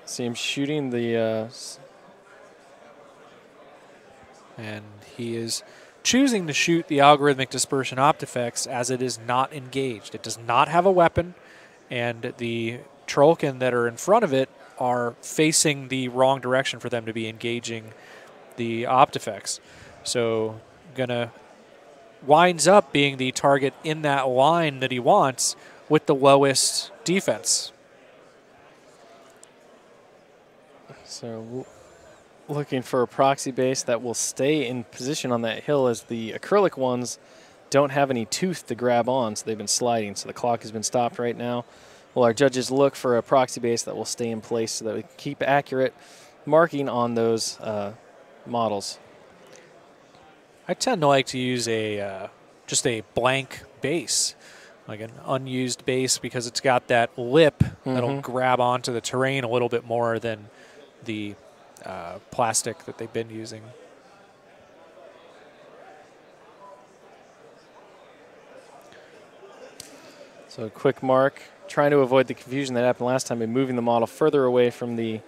See him shooting the... and he is choosing to shoot the algorithmic dispersion Optifex as it is not engaged. It does not have a weapon, and the Trollkin that are in front of it are facing the wrong direction for them to be engaging the Optifex. So gonna winds up being the target in that line that he wants with the lowest defense. So looking for a proxy base that will stay in position on that hill, as the acrylic ones don't have any tooth to grab on, so they've been sliding. So the clock has been stopped right now. Well, our judges look for a proxy base that will stay in place so that we keep accurate marking on those models. I tend to like to use a just a blank base, like an unused base, because it's got that lip that'll grab onto the terrain a little bit more than the plastic that they've been using. So a quick mark, trying to avoid the confusion that happened last time by moving the model further away from the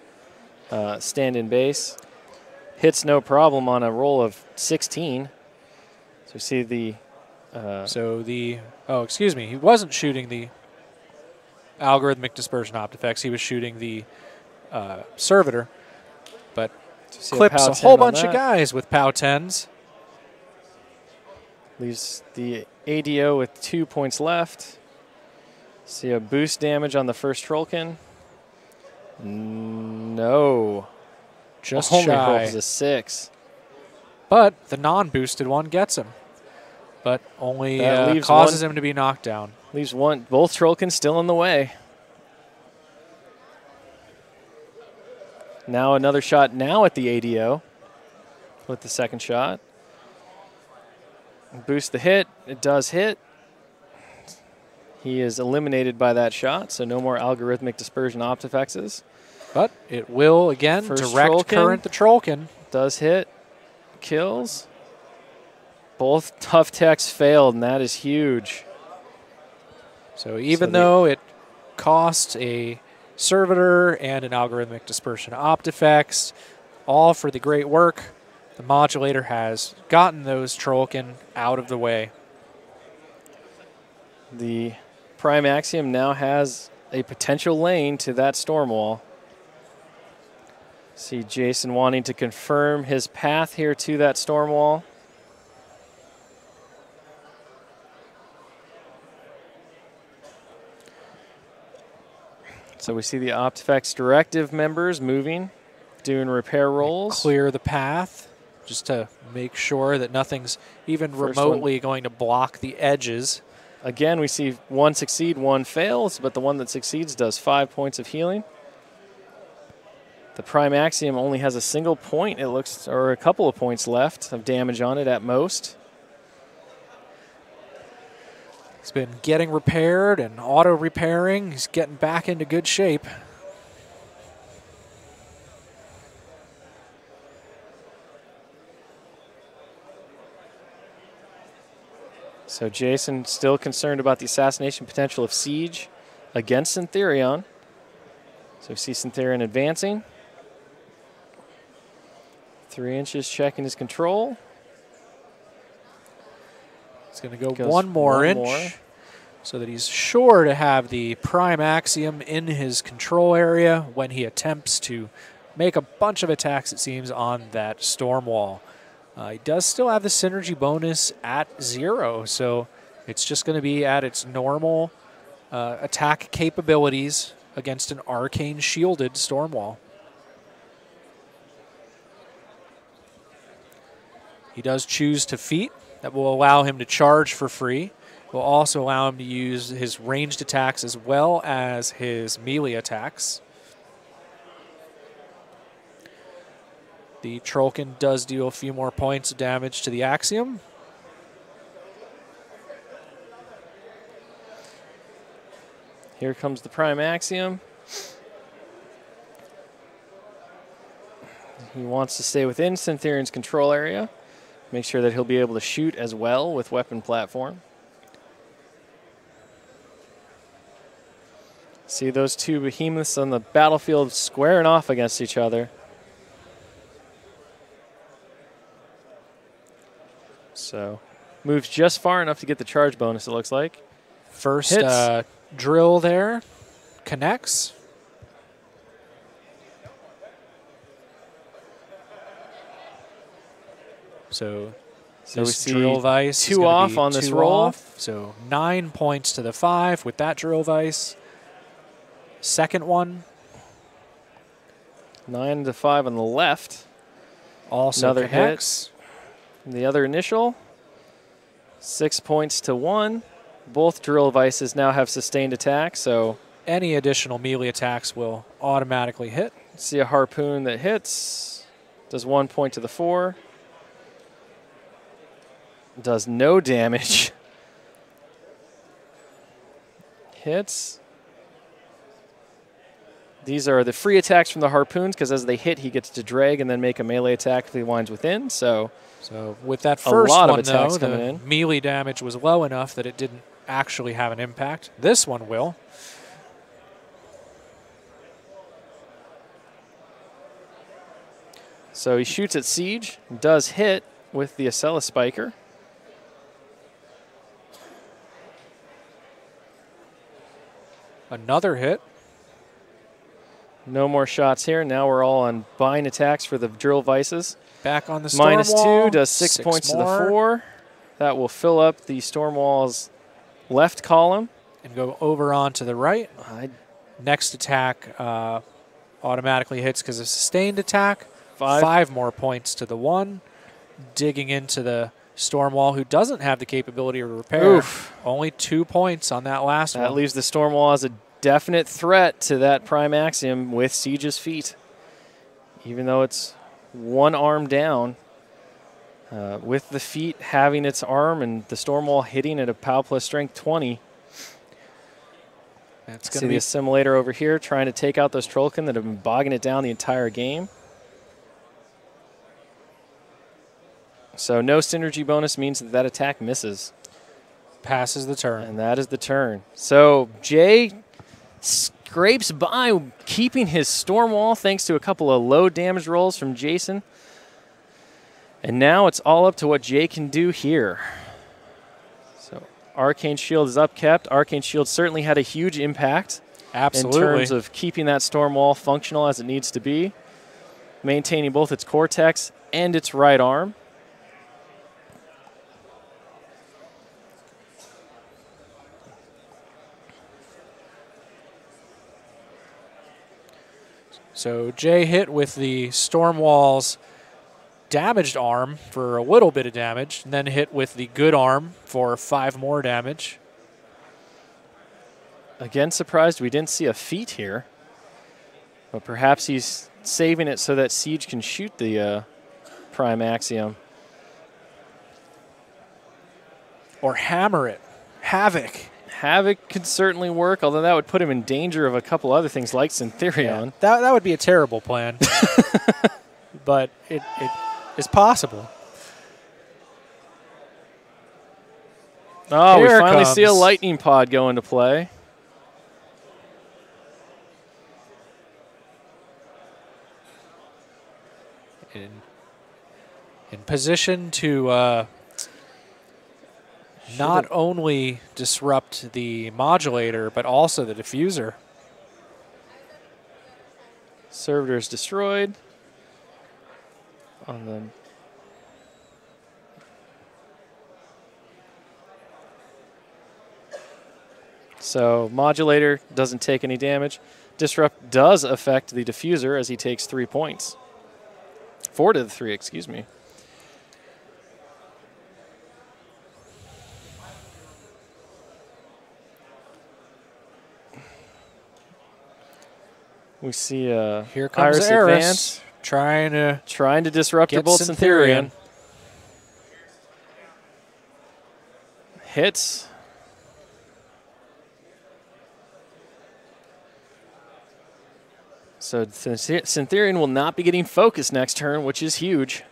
stand-in base. Hits no problem on a roll of 16. So we see the... excuse me, he wasn't shooting the algorithmic dispersion Optifex. He was shooting the servitor, but clips a whole bunch of guys with POW 10s. Leaves the ADO with 2 points left. See a boost damage on the first Trollkin. No. Just only shy. rolls a 6. But the non-boosted one gets him. But only causes him to be knocked down. Leaves both Trollkins still in the way. Now another shot now at the ADO with the second shot. Boost the hit. It does hit. He is eliminated by that shot, so no more algorithmic dispersion Optifexes. But it will, again, First direct Trollkin. current the Trollkin. Does hit. Kills. Both tough techs failed, and that is huge. So even though it costs a servitor and an algorithmic dispersion optifex, all for the great work, the modulator has gotten those Trollkin out of the way. The Prime Axiom now has a potential lane to that storm wall. See Jason wanting to confirm his path here to that storm wall. So we see the Optifex directive members moving, doing repair rolls. Clear the path just to make sure that nothing's even remotely going to block the edges. Again, we see one succeed, one fails, but the one that succeeds does 5 points of healing. The Prime Axiom only has a single point, it looks, or a couple of points left of damage on it at most. He's been getting repaired and auto-repairing. He's getting back into good shape. So Jason still concerned about the assassination potential of Siege against Syntherion. So we see Syntherion advancing. 3 inches checking his control. He's going to go one more inch so that he's sure to have the Prime Axiom in his control area when he attempts to make a bunch of attacks, it seems, on that storm wall. He does still have the synergy bonus at 0, so it's just going to be at its normal attack capabilities against an arcane shielded storm wall. He does choose to feat. That will allow him to charge for free. Will also allow him to use his ranged attacks as well as his melee attacks. The Trollkin does deal a few more points of damage to the Axiom. Here comes the Prime Axiom. He wants to stay within Syntherian's control area. Make sure that he'll be able to shoot as well with weapon platform. See those two behemoths on the battlefield squaring off against each other. So moves just far enough to get the charge bonus, it looks like. First drill there connects. So we see drill vice 2 off on this roll. So 9 points to the 5 with that drill vice. Second one. 9 to 5 on the left. Also another connects. Hit. The other initial. 6 points to 1. Both drill vices now have sustained attack, so any additional melee attacks will automatically hit. See a harpoon that hits. Does 1 point to the 4. Does no damage. Hits. These are the free attacks from the harpoons, because as they hit, he gets to drag and then make a melee attack if he winds within. So with that first one, though, the melee damage was low enough that it didn't actually have an impact. This one will. So he shoots at Siege, does hit with the Acela Spiker. Another hit. No more shots here. Now we're all on bind attacks for the drill vices. Back on the storm Minus wall. 2 does 6 points to the 4. That will fill up the storm wall's left column. And go over onto the right. Next attack automatically hits because of sustained attack. 5 more points to the 1. Digging into the storm wall, who doesn't have the capability of repair. Oof. Only 2 points on that last one. That leaves the storm wall as a definite threat to that Prime Axiom with Siege's feet. Even though it's one arm down, with the feet having its arm and the storm wall hitting at a POW plus strength 20. That's See the assimilator over here trying to take out those Trollkin that have been bogging it down the entire game. So no synergy bonus means that that attack misses. Passes the turn. And that is the turn. So Jay scrapes by, keeping his storm wall thanks to a couple of low damage rolls from Jason. And now it's all up to what Jay can do here. So Arcane Shield is upkept. Arcane Shield certainly had a huge impact. Absolutely. In terms of keeping that storm wall functional as it needs to be. Maintaining both its cortex and its right arm. So Jay hit with the storm wall's damaged arm for a little bit of damage, and then hit with the good arm for 5 more damage. Again, surprised we didn't see a feat here. But perhaps he's saving it so that Siege can shoot the Prime Axiom. Or hammer it. Havoc. Havoc could certainly work, although that would put him in danger of a couple other things like Syntherion. Yeah, that would be a terrible plan. But it is possible. Oh, Here we finally see a comes. lightning pod go into play. In position to not only disrupt the modulator, but also the diffuser. Servitor is destroyed. On the so modulator doesn't take any damage. Disrupt does affect the diffuser as he takes 3 points. 4 to the 3, excuse me. We see Here comes Iris Eris advance, trying to disrupt the get bolt Syntherion. Syntherion. Hits. So Syntherion will not be getting focus next turn, which is huge.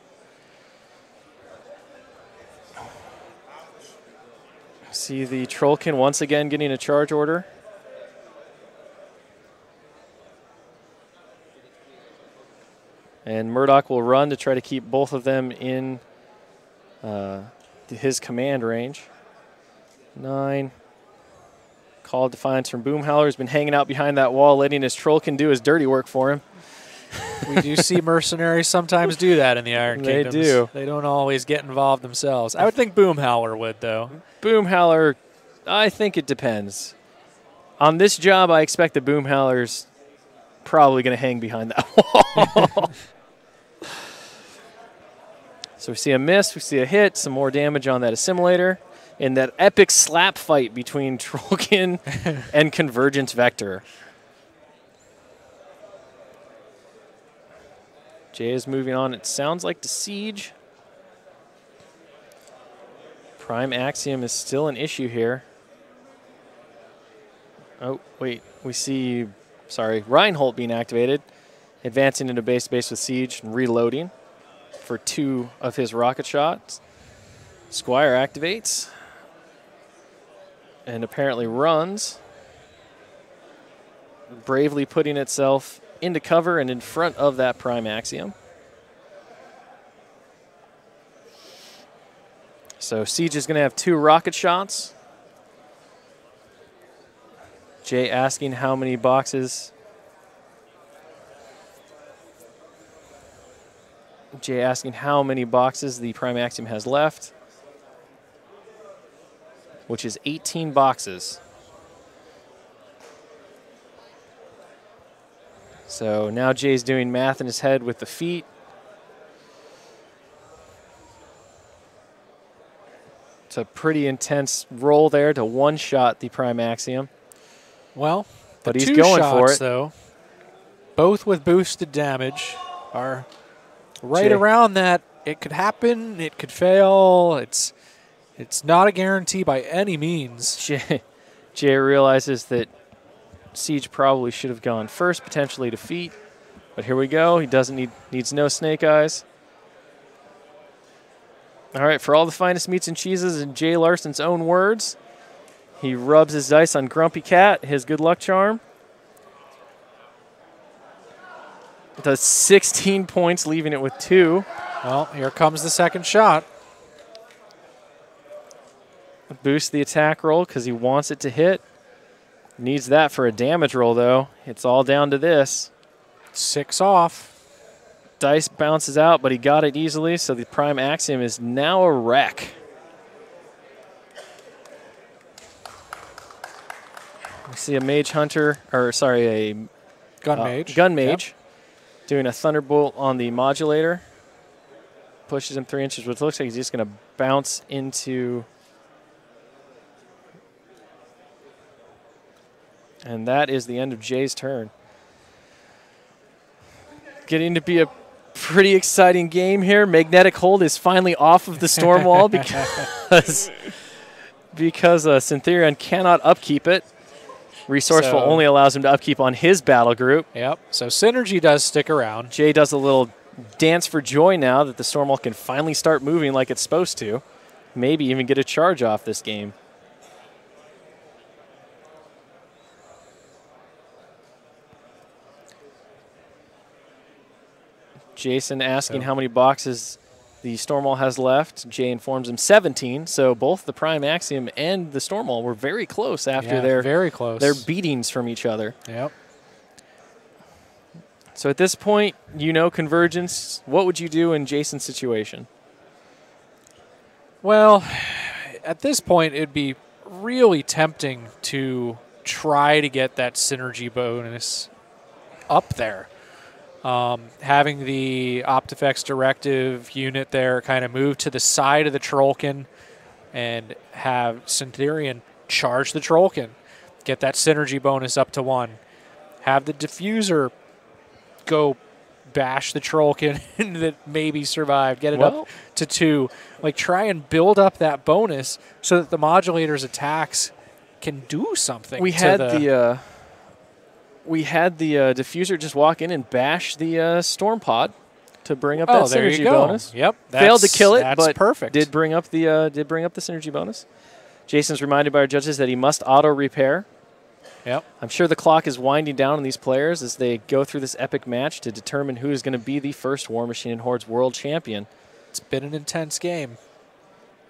See the Trollkin once again getting a charge order. And Murdoch will run to try to keep both of them in his command range. 9. Call of Defiance from Boomhowler has been hanging out behind that wall, letting his Trollkin do his dirty work for him. We do see mercenaries sometimes do that in the Iron They Kingdoms. do. They don't always get involved themselves. I would think Boomhowler would, though. Boomhowler, I think it depends. On this job, I expect the Boomhowler's probably going to hang behind that wall. So we see a miss, we see a hit, some more damage on that Assimilator, in that epic slap fight between Trollkin and Convergence Vector. Jay is moving on, it sounds like, to Siege. Prime Axiom is still an issue here. Oh, wait, we see, Reinhold being activated, advancing into base with Siege and reloading for 2 of his rocket shots. Squire activates and apparently runs, bravely putting itself into cover and in front of that Prime Axiom. So Siege is going to have 2 rocket shots. Jay asking how many boxes. Jay asking how many boxes the Prime Axiom has left, which is 18 boxes. So now Jay's doing math in his head with the feet. It's a pretty intense roll there to one-shot the Prime Axiom. Well, but the he's 2 going shots, for it. Though, both with boosted damage, are right Jay. around that. It could happen. It could fail. It's not a guarantee by any means. Jay realizes that Siege probably should have gone first, potentially defeat. But here we go. He doesn't needs no snake eyes. All right, for all the finest meats and cheeses, in Jay Larsen's own words, he rubs his dice on Grumpy Cat, his good luck charm. Does 16 points, leaving it with 2. Well, here comes the second shot. Boost the attack roll because he wants it to hit. Needs that for a damage roll, though. It's all down to this. 6 off. Dice bounces out, but he got it easily, so the prime axiom is now a wreck. We see a mage hunter, or sorry, a gun mage. Gun mage doing a thunderbolt on the modulator. Pushes him 3 inches, which looks like he's just going to bounce into. And that is the end of Jay's turn. Getting to be a pretty exciting game here. Magnetic Hold is finally off of the storm wall because Syntherion cannot upkeep it. Resourceful only allows him to upkeep on his battle group. Yep. So Synergy does stick around. Jay does a little dance for joy now that the storm wall can finally start moving like it's supposed to. Maybe even get a charge off this game. Jason asking how many boxes the Stormwall has left. Jay informs him 17. So both the Prime Axiom and the Stormwall were very close after their beatings from each other. Yep. So at this point, you know Convergence. What would you do in Jason's situation? Well, at this point, it'd be really tempting to try to get that synergy bonus up there. Having the Optifex Directive unit there kind of move to the side of the Trollkin and have Syntherion charge the Trollkin. Get that synergy bonus up to 1. Have the Diffuser go bash the Trollkin that maybe survived. Get it up to 2. Like, try and build up that bonus so that the Modulator's attacks can do something. We had the Diffuser just walk in and bash the Storm Pod to bring up that synergy bonus. Yep, failed to kill it, but perfect. Did bring up the synergy bonus. Jason's reminded by our judges that he must auto repair. Yep. I'm sure the clock is winding down on these players as they go through this epic match to determine who is going to be the first War Machine and Hordes World Champion. It's been an intense game.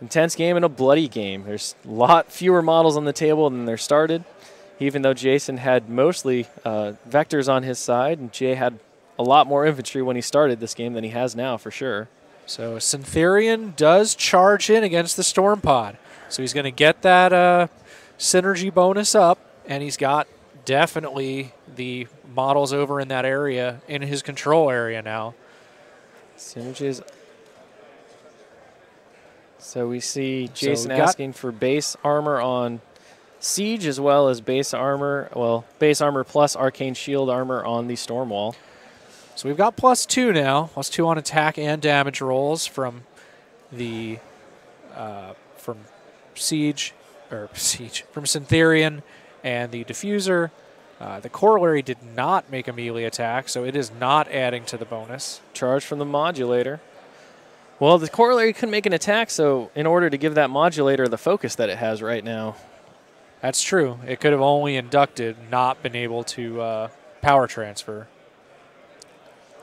Intense game and a bloody game. There's a lot fewer models on the table than there started. Even though Jason had mostly vectors on his side, and Jay had a lot more infantry when he started this game than he has now, for sure. So Syntherion does charge in against the Storm Pod. So he's going to get that synergy bonus up, and he's got definitely the models over in that area, in his control area now. Synergies. So we see Jason asking for base armor on Siege as well as base armor, base armor plus arcane shield armor on the Stormwall. So we've got +2 now, +2 on attack and damage rolls from the from Syntherion and the Diffuser. The Corollary did not make a melee attack, so it is not adding to the bonus. Charge from the Modulator. Well, the Corollary couldn't make an attack, so in order to give that Modulator the focus that it has right now. That's true. It could have only inducted, not been able to power transfer.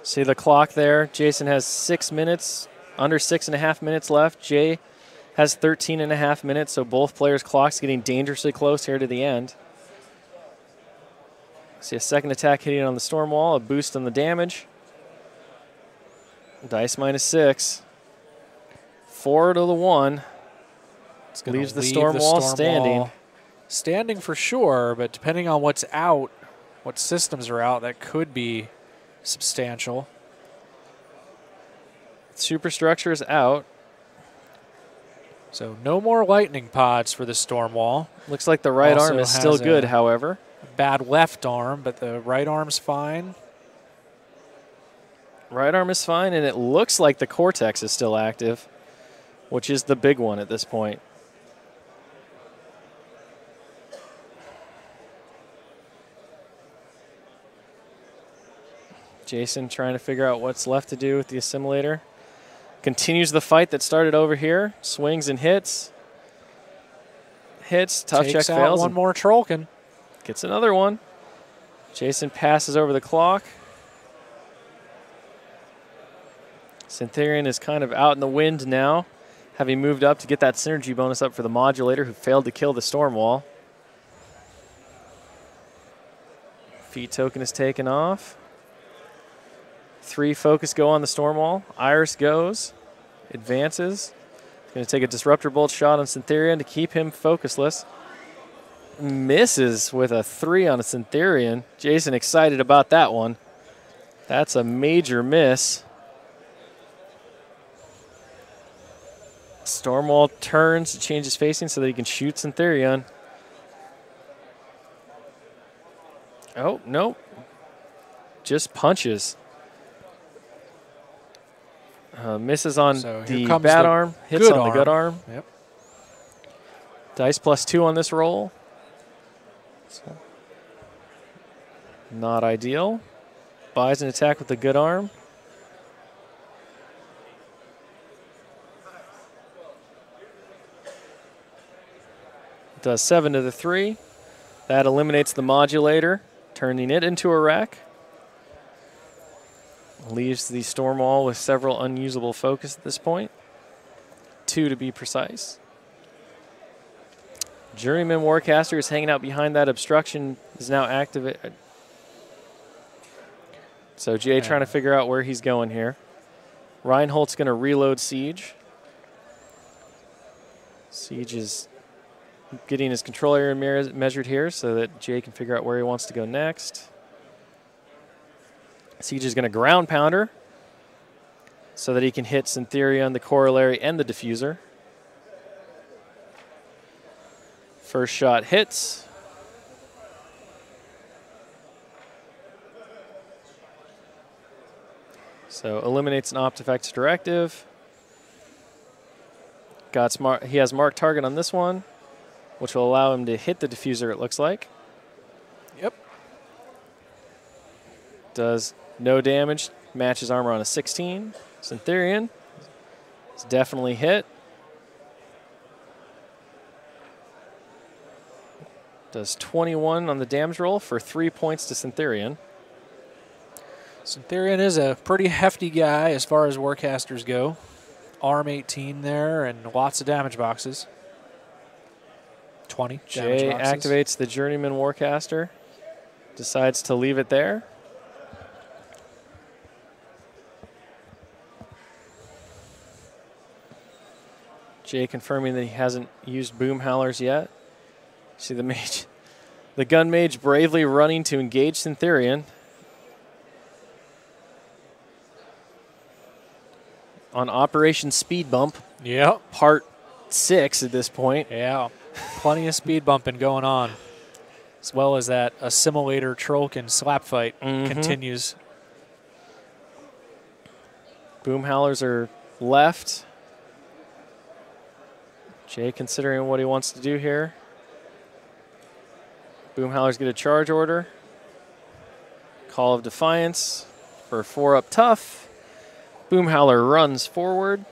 See the clock there. Jason has 6 minutes, under 6.5 minutes left. Jay has 13.5 minutes, so both players' clocks getting dangerously close here to the end. See a second attack hitting on the Stormwall, a boost on the damage. Dice -6. 4 to the 1. Leaves the Stormwall standing. Standing for sure, but depending on what's out, what systems are out, that could be substantial. Superstructure is out. So no more lightning pods for the Stormwall. Looks like the right arm is still good, however. Bad left arm, but the right arm's fine. Right arm is fine, and it looks like the Cortex is still active, which is the big one at this point. Jason trying to figure out what's left to do with the assimilator. continues the fight that started over here. Swings and hits. Hits. Tough check Takes out fails. one more Trollkin. Gets another one. Jason passes over the clock. Syntherian is kind of out in the wind now, having moved up to get that synergy bonus up for the modulator, who failed to kill the storm wall. Feat token is taken off. 3 focus go on the storm wall. Iris goes, advances. Going to take a disruptor bolt shot on Syntherian to keep him focusless. Misses with a 3 on a Syntherian. Jason excited about that one. That's a major miss. Stormwall turns to change his facing so that he can shoot Syntherian. Oh, nope. Just punches. Misses on the bad arm, hits on the good arm. Yep. Dice +2 on this roll. So not ideal. Buys an attack with the good arm. Does 7 to the 3. That eliminates the modulator, turning it into a wreck. Leaves the storm wall with several unusable focus at this point. 2 to be precise. Journeyman Warcaster is hanging out behind that obstruction, is now activated. So Jay trying to figure out where he's going here. Reinhold's going to reload Siege. Siege is getting his control area measured here so that Jay can figure out where he wants to go next. Siege is going to ground pounder so that he can hit Syntherion, the corollary, and the diffuser. First shot hits. So eliminates an Optifex directive. He has marked target on this one, which will allow him to hit the diffuser, it looks like. Yep. Does no damage, matches armor on a 16. Syntherian is definitely hit. Does 21 on the damage roll for 3 points to Syntherian. Syntherian is a pretty hefty guy as far as Warcasters go. Arm 18 there and lots of damage boxes. 20 Jay damage boxes. activates the Journeyman Warcaster. Decides to leave it there. Jay confirming that he hasn't used boom howlers yet. See the mage, the gun mage bravely running to engage Syntherian. On Operation Speed Bump. Yep. Part 6 at this point. Yeah. Plenty of speed bumping going on. As well as that assimilator Trollkin slap fight continues. Boom howlers are left. Jay considering what he wants to do here. Boom howlers get a charge order. Call of Defiance for 4 up tough. Boom howler runs forward.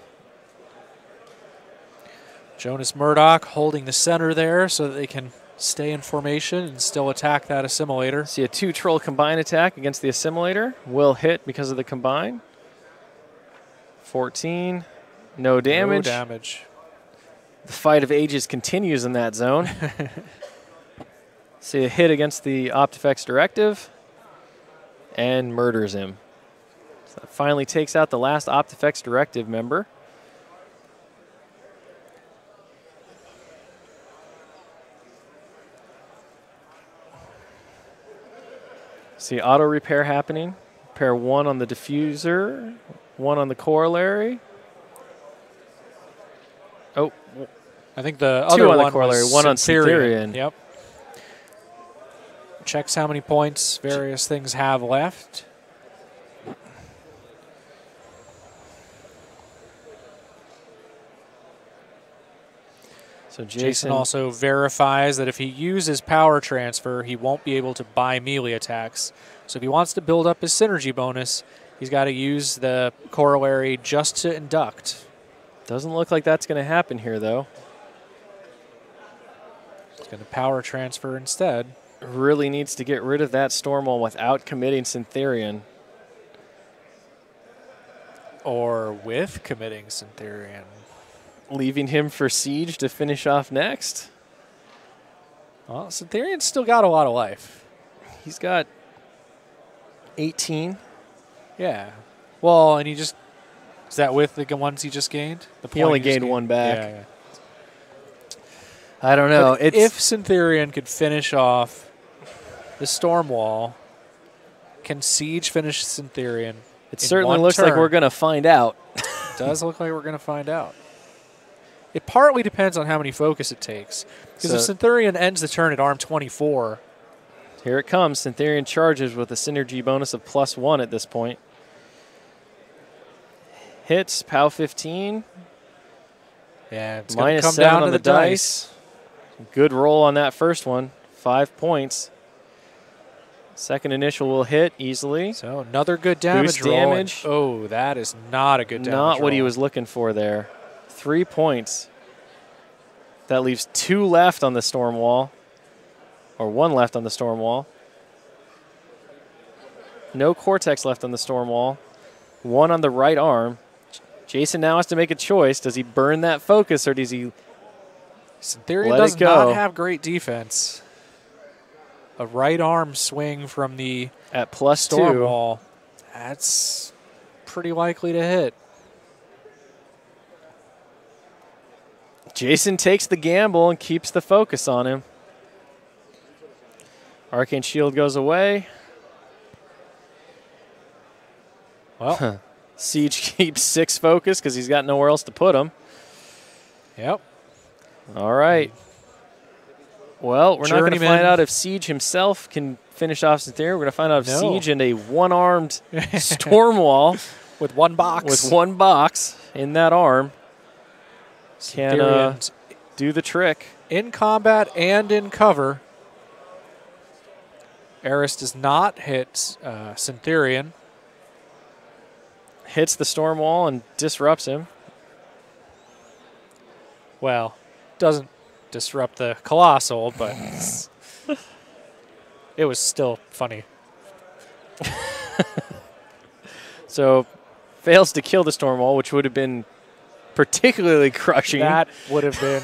Jonas Murdoch holding the center there so that they can stay in formation and still attack that assimilator. See a 2 troll combine attack against the assimilator. Will hit because of the combine. 14. No damage. No damage. The fight of ages continues in that zone. See a hit against the Optifex directive and murders him. So that finally takes out the last Optifex directive member. See auto repair happening. Repair 1 on the diffuser, 1 on the corollary. Oh, I think the 2 other on one the corollary, was 1 on Syntherian. Yep. Checks how many points various things have left. So Jason also verifies that if he uses power transfer, he won't be able to buy melee attacks. So if he wants to build up his synergy bonus, He's got to use the corollary just to induct. Doesn't look like that's going to happen here, though. He's going to power transfer instead. Really needs to get rid of that Stormwall without committing Syntherian. Or with committing Syntherian. Leaving him for Siege to finish off next. Well, Syntherian's still got a lot of life. He's got 18. Yeah. Well, and he just... Is that with the ones he just gained? He only gained one back. Yeah. I don't know. But if Syntherian could finish off the Stormwall, can Siege finish Syntherian? It certainly looks like we're going to find out. It does look like we're going to find out. It partly depends on how many focus it takes. Because if Syntherian ends the turn at arm 24... Here it comes. Syntherian charges with a synergy bonus of +1 at this point. Hits, POW 15. Yeah, it's going to come -7 down on to the dice. Good roll on that first one. 5 points. Second initial will hit easily. So another good damage Boost roll. damage. Oh, that is not a good damage Not what he roll. was looking for there. 3 points. That leaves 2 left on the storm wall. Or 1 left on the storm wall. No Cortex left on the storm wall. 1 on the right arm. Jason now has to make a choice. Does he burn that focus or does he Syntherian let does it go? not have great defense. A right arm swing from the at +2 storm wall. That's pretty likely to hit. Jason takes the gamble and keeps the focus on him. Arcane Shield goes away. Well, Siege keeps 6 focus because he's got nowhere else to put him. Yep. All right. Well, we're not going to Journeyman. find out if Siege himself can finish off Syntheria. We're going to find out if No. Siege and a one-armed storm wall With one box. with 1 box in that arm can Syntherian's do the trick. in combat and in cover. Eris does not hit Syntherian. Hits the storm wall and disrupts him. Well, doesn't disrupt the colossal, but it was still funny. So fails to kill the storm wall, which would have been particularly crushing. That would have been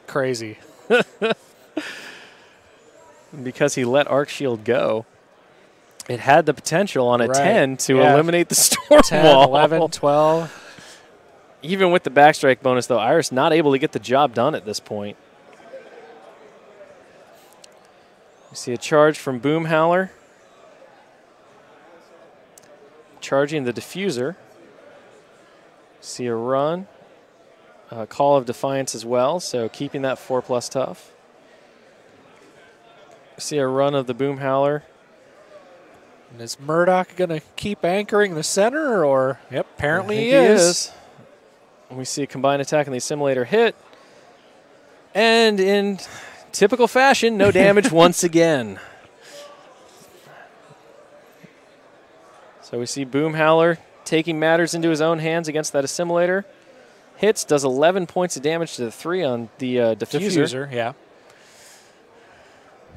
crazy. Because he let Arc Shield go. It had the potential on a Right. 10 to Yeah. eliminate the storm 10, wall. 11, 12. Even with the backstrike bonus, though, Iris not able to get the job done at this point. We see a charge from Boom Howler. Charging the diffuser. See a run. Call of Defiance as well, so keeping that 4+ tough. See a run of the Boom Howler. And is Murdoch going to keep anchoring the center, or? Yep, apparently I he think is. We see a combined attack and the assimilator hit. And in typical fashion, no damage once again. So we see Boom Howler taking matters into his own hands against that assimilator. Hits, does 11 points of damage to the 3 on the diffuser. Yeah.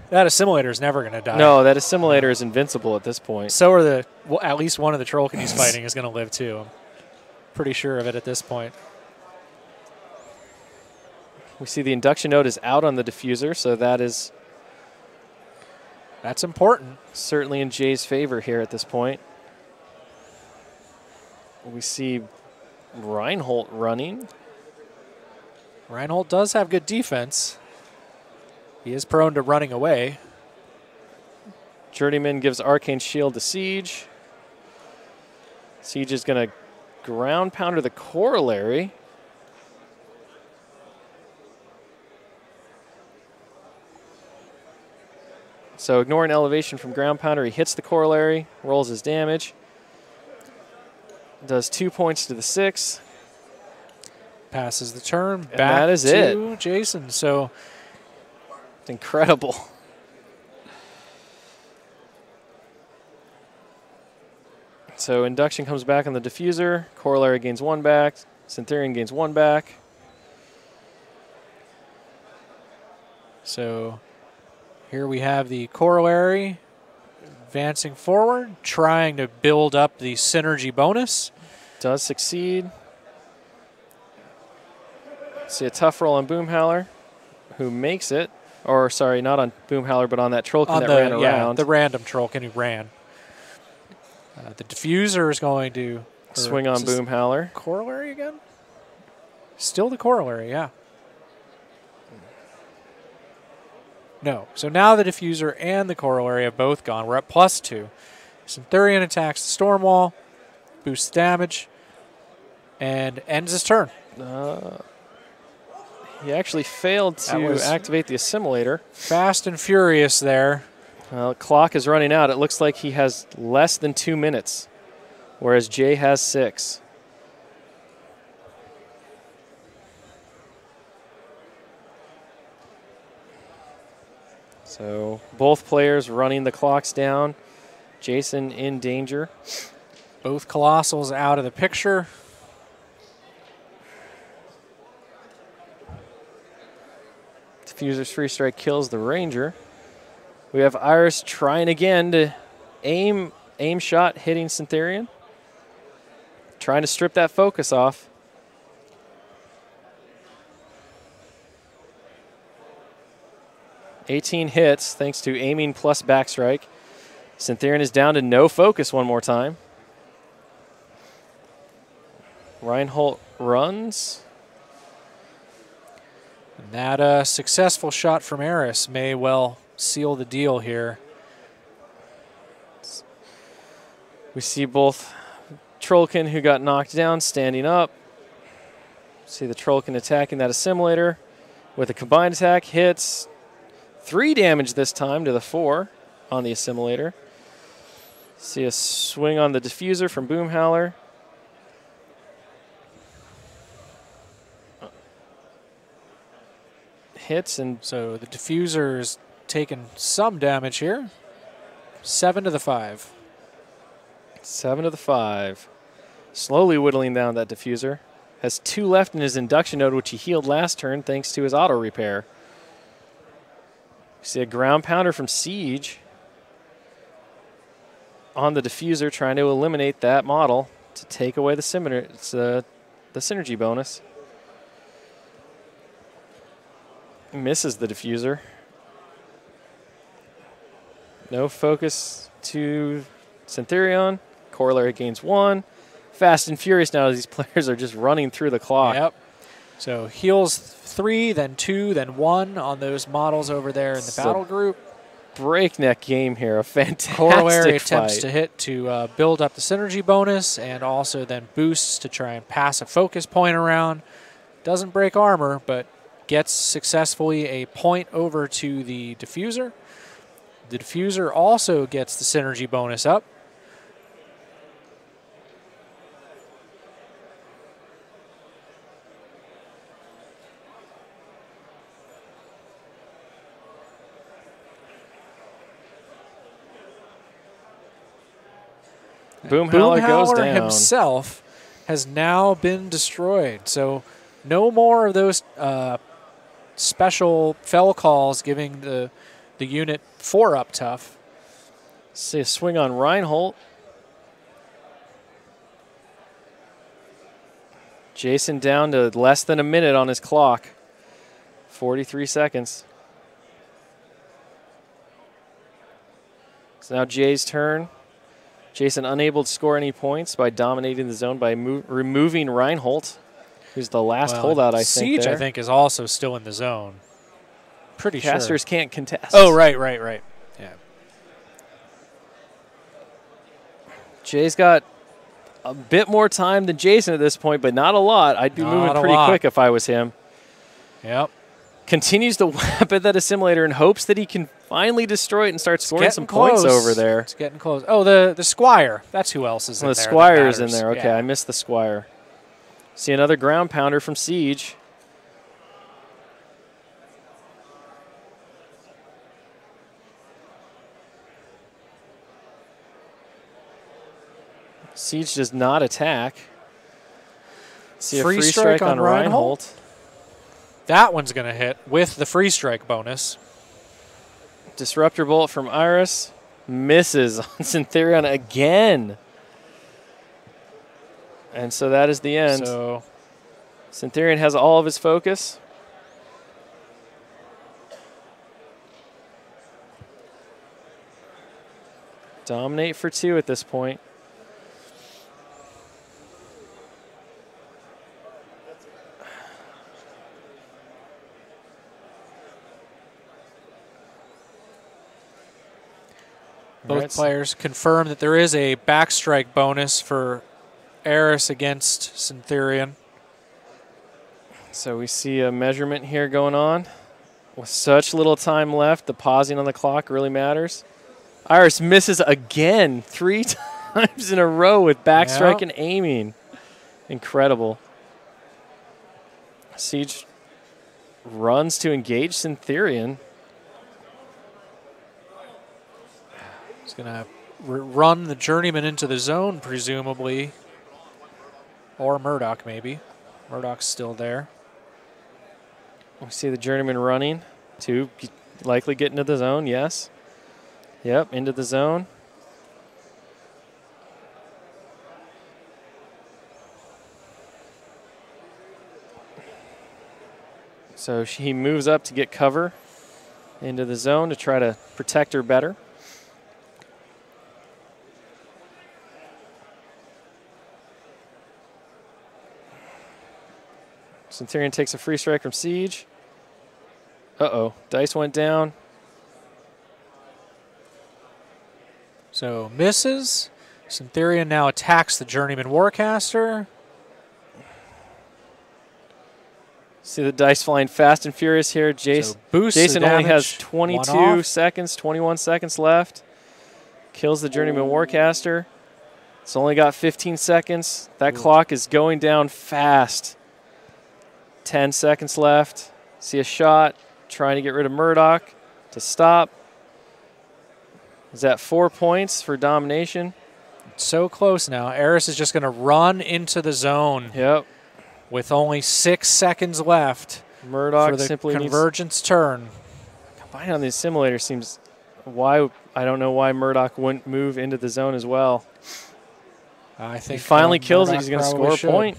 That assimilator is never going to die. No, that assimilator is invincible at this point. So are the at least one of the Trollkin he's fighting is going to live too. I'm pretty sure of it at this point. We see the induction node is out on the diffuser, so that's important. certainly in Jay's favor here at this point. We see Reinhold running. Reinhold does have good defense. He is prone to running away. Journeyman gives Arcane Shield to Siege. Siege is going to ground pounder the corollary. So ignoring elevation from ground pounder, he hits the corollary, rolls his damage. Does 2 points to the 6. Passes the turn. Back that is to it. Jason. So It's incredible. So induction comes back on the diffuser. Corollary gains 1 back. Syntherian gains 1 back. So here we have the corollary advancing forward, trying to build up the synergy bonus. Does succeed. See a tough roll on Boomhowler, who makes it. Or, sorry, not on Boomhowler, but on that Trollkin that ran around. Yeah, the random Trollkin who ran. The diffuser is going to swing on Boomhowler. Corollary again? Still the corollary, yeah. No. So now the diffuser and the corollary have both gone. We're at +2. Syntherian attacks the storm wall, boosts damage, and ends his turn. He actually failed to activate the assimilator. Fast and furious there. Well, clock is running out. It looks like he has less than 2 minutes, whereas Jay has 6. So both players running the clocks down. Jason in danger. Both colossals out of the picture. Diffuser's free strike kills the Ranger. We have Iris trying again to aim shot hitting Syntherian. Trying to strip that focus off. $18 hits thanks to aiming plus backstrike. Syntherian is down to no focus one more time. Reinhold runs. And that successful shot from Eris may well seal the deal here. We see both Trollkin, who got knocked down, standing up. See the Trollkin attacking that assimilator with a combined attack. Hits 3 damage this time to the 4 on the assimilator. See a swing on the diffuser from Boomhowler. Hits, and so the diffuser is taking some damage here. 7 to the 5. 7 to the 5. Slowly whittling down that diffuser. Has 2 left in his induction node, which he healed last turn thanks to his auto repair. See a ground pounder from Siege on the diffuser, trying to eliminate that model to take away the synergy bonus. Misses the diffuser. No focus to Syntherion. Corollary gains 1. Fast and furious now as these players are just running through the clock. Yep. So heals 3, then 2, then 1 on those models over there in the battle group. Breakneck game here. A fantastic Corollary fight. attempts to hit to build up the synergy bonus and also then boosts to try and pass a focus point around. Doesn't break armor, but gets successfully a point over to the diffuser. The diffuser also gets the synergy bonus up. Boomhowler goes down. Himself has now been destroyed. So no more of those special fell calls giving the unit 4-up tough. See a swing on Reinhold. Jason down to less than a minute on his clock. 43 seconds. So now Jay's turn. Jason unable to score any points by dominating the zone by removing Reinhold, who's the last holdout, I think. Siege, there. I think, is also still in the zone. Pretty sure. Casters can't contest. Oh, right. Yeah. Jay's got a bit more time than Jason at this point, but not a lot. I'd be moving pretty quick if I was him. Yep. Continues to weapon that assimilator in hopes that he can finally destroy it and start scoring some points over there. It's getting close. Oh, the Squire. That's who else is in there. The Squire's in there. Okay, yeah. I missed the Squire. See another ground pounder from Siege. Siege does not attack. See Free a free strike strike on on Reinhold. That one's going to hit with the free strike bonus. Disruptor Bolt from Iris. Misses on Syntherion again. And so that is the end. So Syntherion has all of his focus. Dominate for 2 at this point. both players confirm that there is a backstrike bonus for Eris against Syntherion. So we see a measurement here going on. With such little time left, the pausing on the clock really matters. Iris misses again 3 times in a row with backstrike and aiming. Incredible. Siege runs to engage Syntherion. He's going to run the Journeyman into the zone, presumably. Or Murdoch, maybe. Murdoch's still there. We see the Journeyman running to likely get into the zone, yes. Yep, into the zone. So he moves up to get cover into the zone to try to protect her better. Syntherion takes a free strike from Siege. Uh-oh, dice went down. So misses. Syntherion now attacks the Journeyman Warcaster. See the dice flying fast and furious here. So boosts Jason the only damage, has 22 seconds, 21 seconds left. Kills the Journeyman Warcaster. It's only got 15 seconds. That clock is going down fast. 10 seconds left. See a shot. Trying to get rid of Murdoch to stop. Is that 4 points for domination? So close now. Eris is just going to run into the zone. Yep. With only 6 seconds left. Murdoch for the simply convergence turn. Combining on the simulator seems why I don't know why Murdoch wouldn't move into the zone as well. I think he finally kills Murdoch it. He's going to score a point.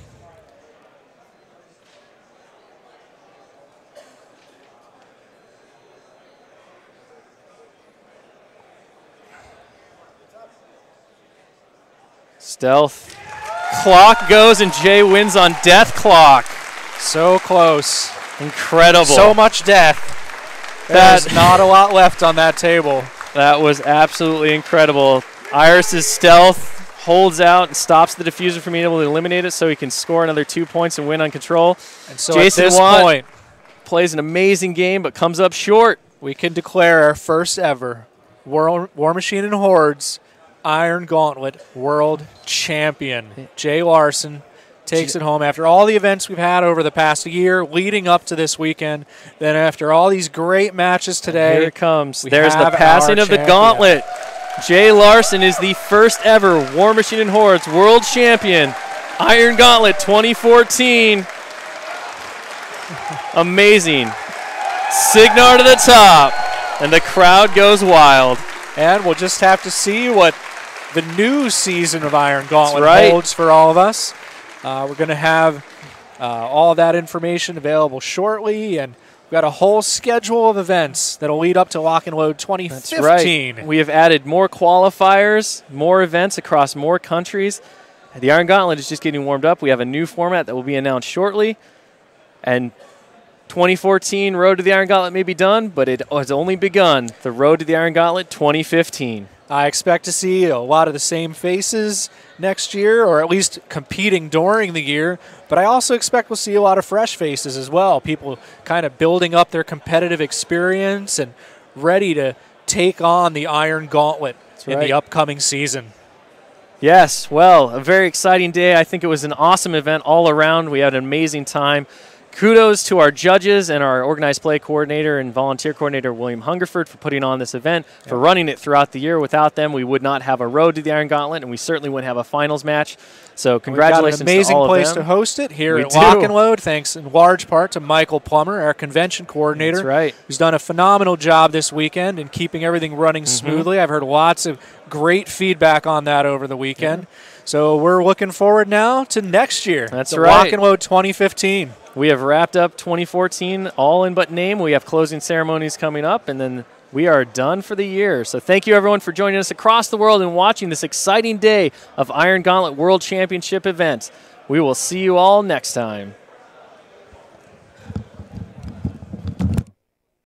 Stealth. Clock goes and Jay wins on death clock. So close. Incredible. So much death. There's not a lot left on that table. That was absolutely incredible. Iris's stealth holds out and stops the diffuser from being able to eliminate it so he can score another 2 points and win on control. And so Jason at this Watt point, plays an amazing game but comes up short. We can declare our first ever War Machine and Hordes Iron Gauntlet World Champion. Jay Larsen takes it home after all the events we've had over the past year leading up to this weekend. Then after all these great matches today. Here it comes. There's the passing of the gauntlet. Jay Larsen is the first ever War Machine and Hordes World Champion. Iron Gauntlet 2014. Amazing. Signar to the top. And the crowd goes wild. And we'll just have to see what the new season of Iron Gauntlet holds for all of us. We're going to have all of that information available shortly, and we've got a whole schedule of events that will lead up to Lock and Load 2015. That's right. We have added more qualifiers, more events across more countries. The Iron Gauntlet is just getting warmed up. We have a new format that will be announced shortly. And 2014 Road to the Iron Gauntlet may be done, but it has only begun. The Road to the Iron Gauntlet 2015. I expect to see a lot of the same faces next year, or at least competing during the year. But I also expect we'll see a lot of fresh faces as well. People kind of building up their competitive experience and ready to take on the Iron Gauntlet in the upcoming season. Yes, well, a very exciting day. I think it was an awesome event all around. We had an amazing time. Kudos to our judges and our organized play coordinator and volunteer coordinator, William Hungerford, for putting on this event, for running it throughout the year. Without them, we would not have a road to the Iron Gauntlet, and we certainly wouldn't have a finals match. So congratulations We've got an amazing to all of place them. to host it here We at do. Lock and Load, thanks in large part to Michael Plummer, our convention coordinator. That's right. Who's done a phenomenal job this weekend in keeping everything running smoothly. I've heard lots of great feedback on that over the weekend. So we're looking forward now to next year. That's the right. Lock and Load 2015. We have wrapped up 2014 all in but name. We have closing ceremonies coming up, and then we are done for the year. So thank you, everyone, for joining us across the world and watching this exciting day of Iron Gauntlet World Championship event. We will see you all next time.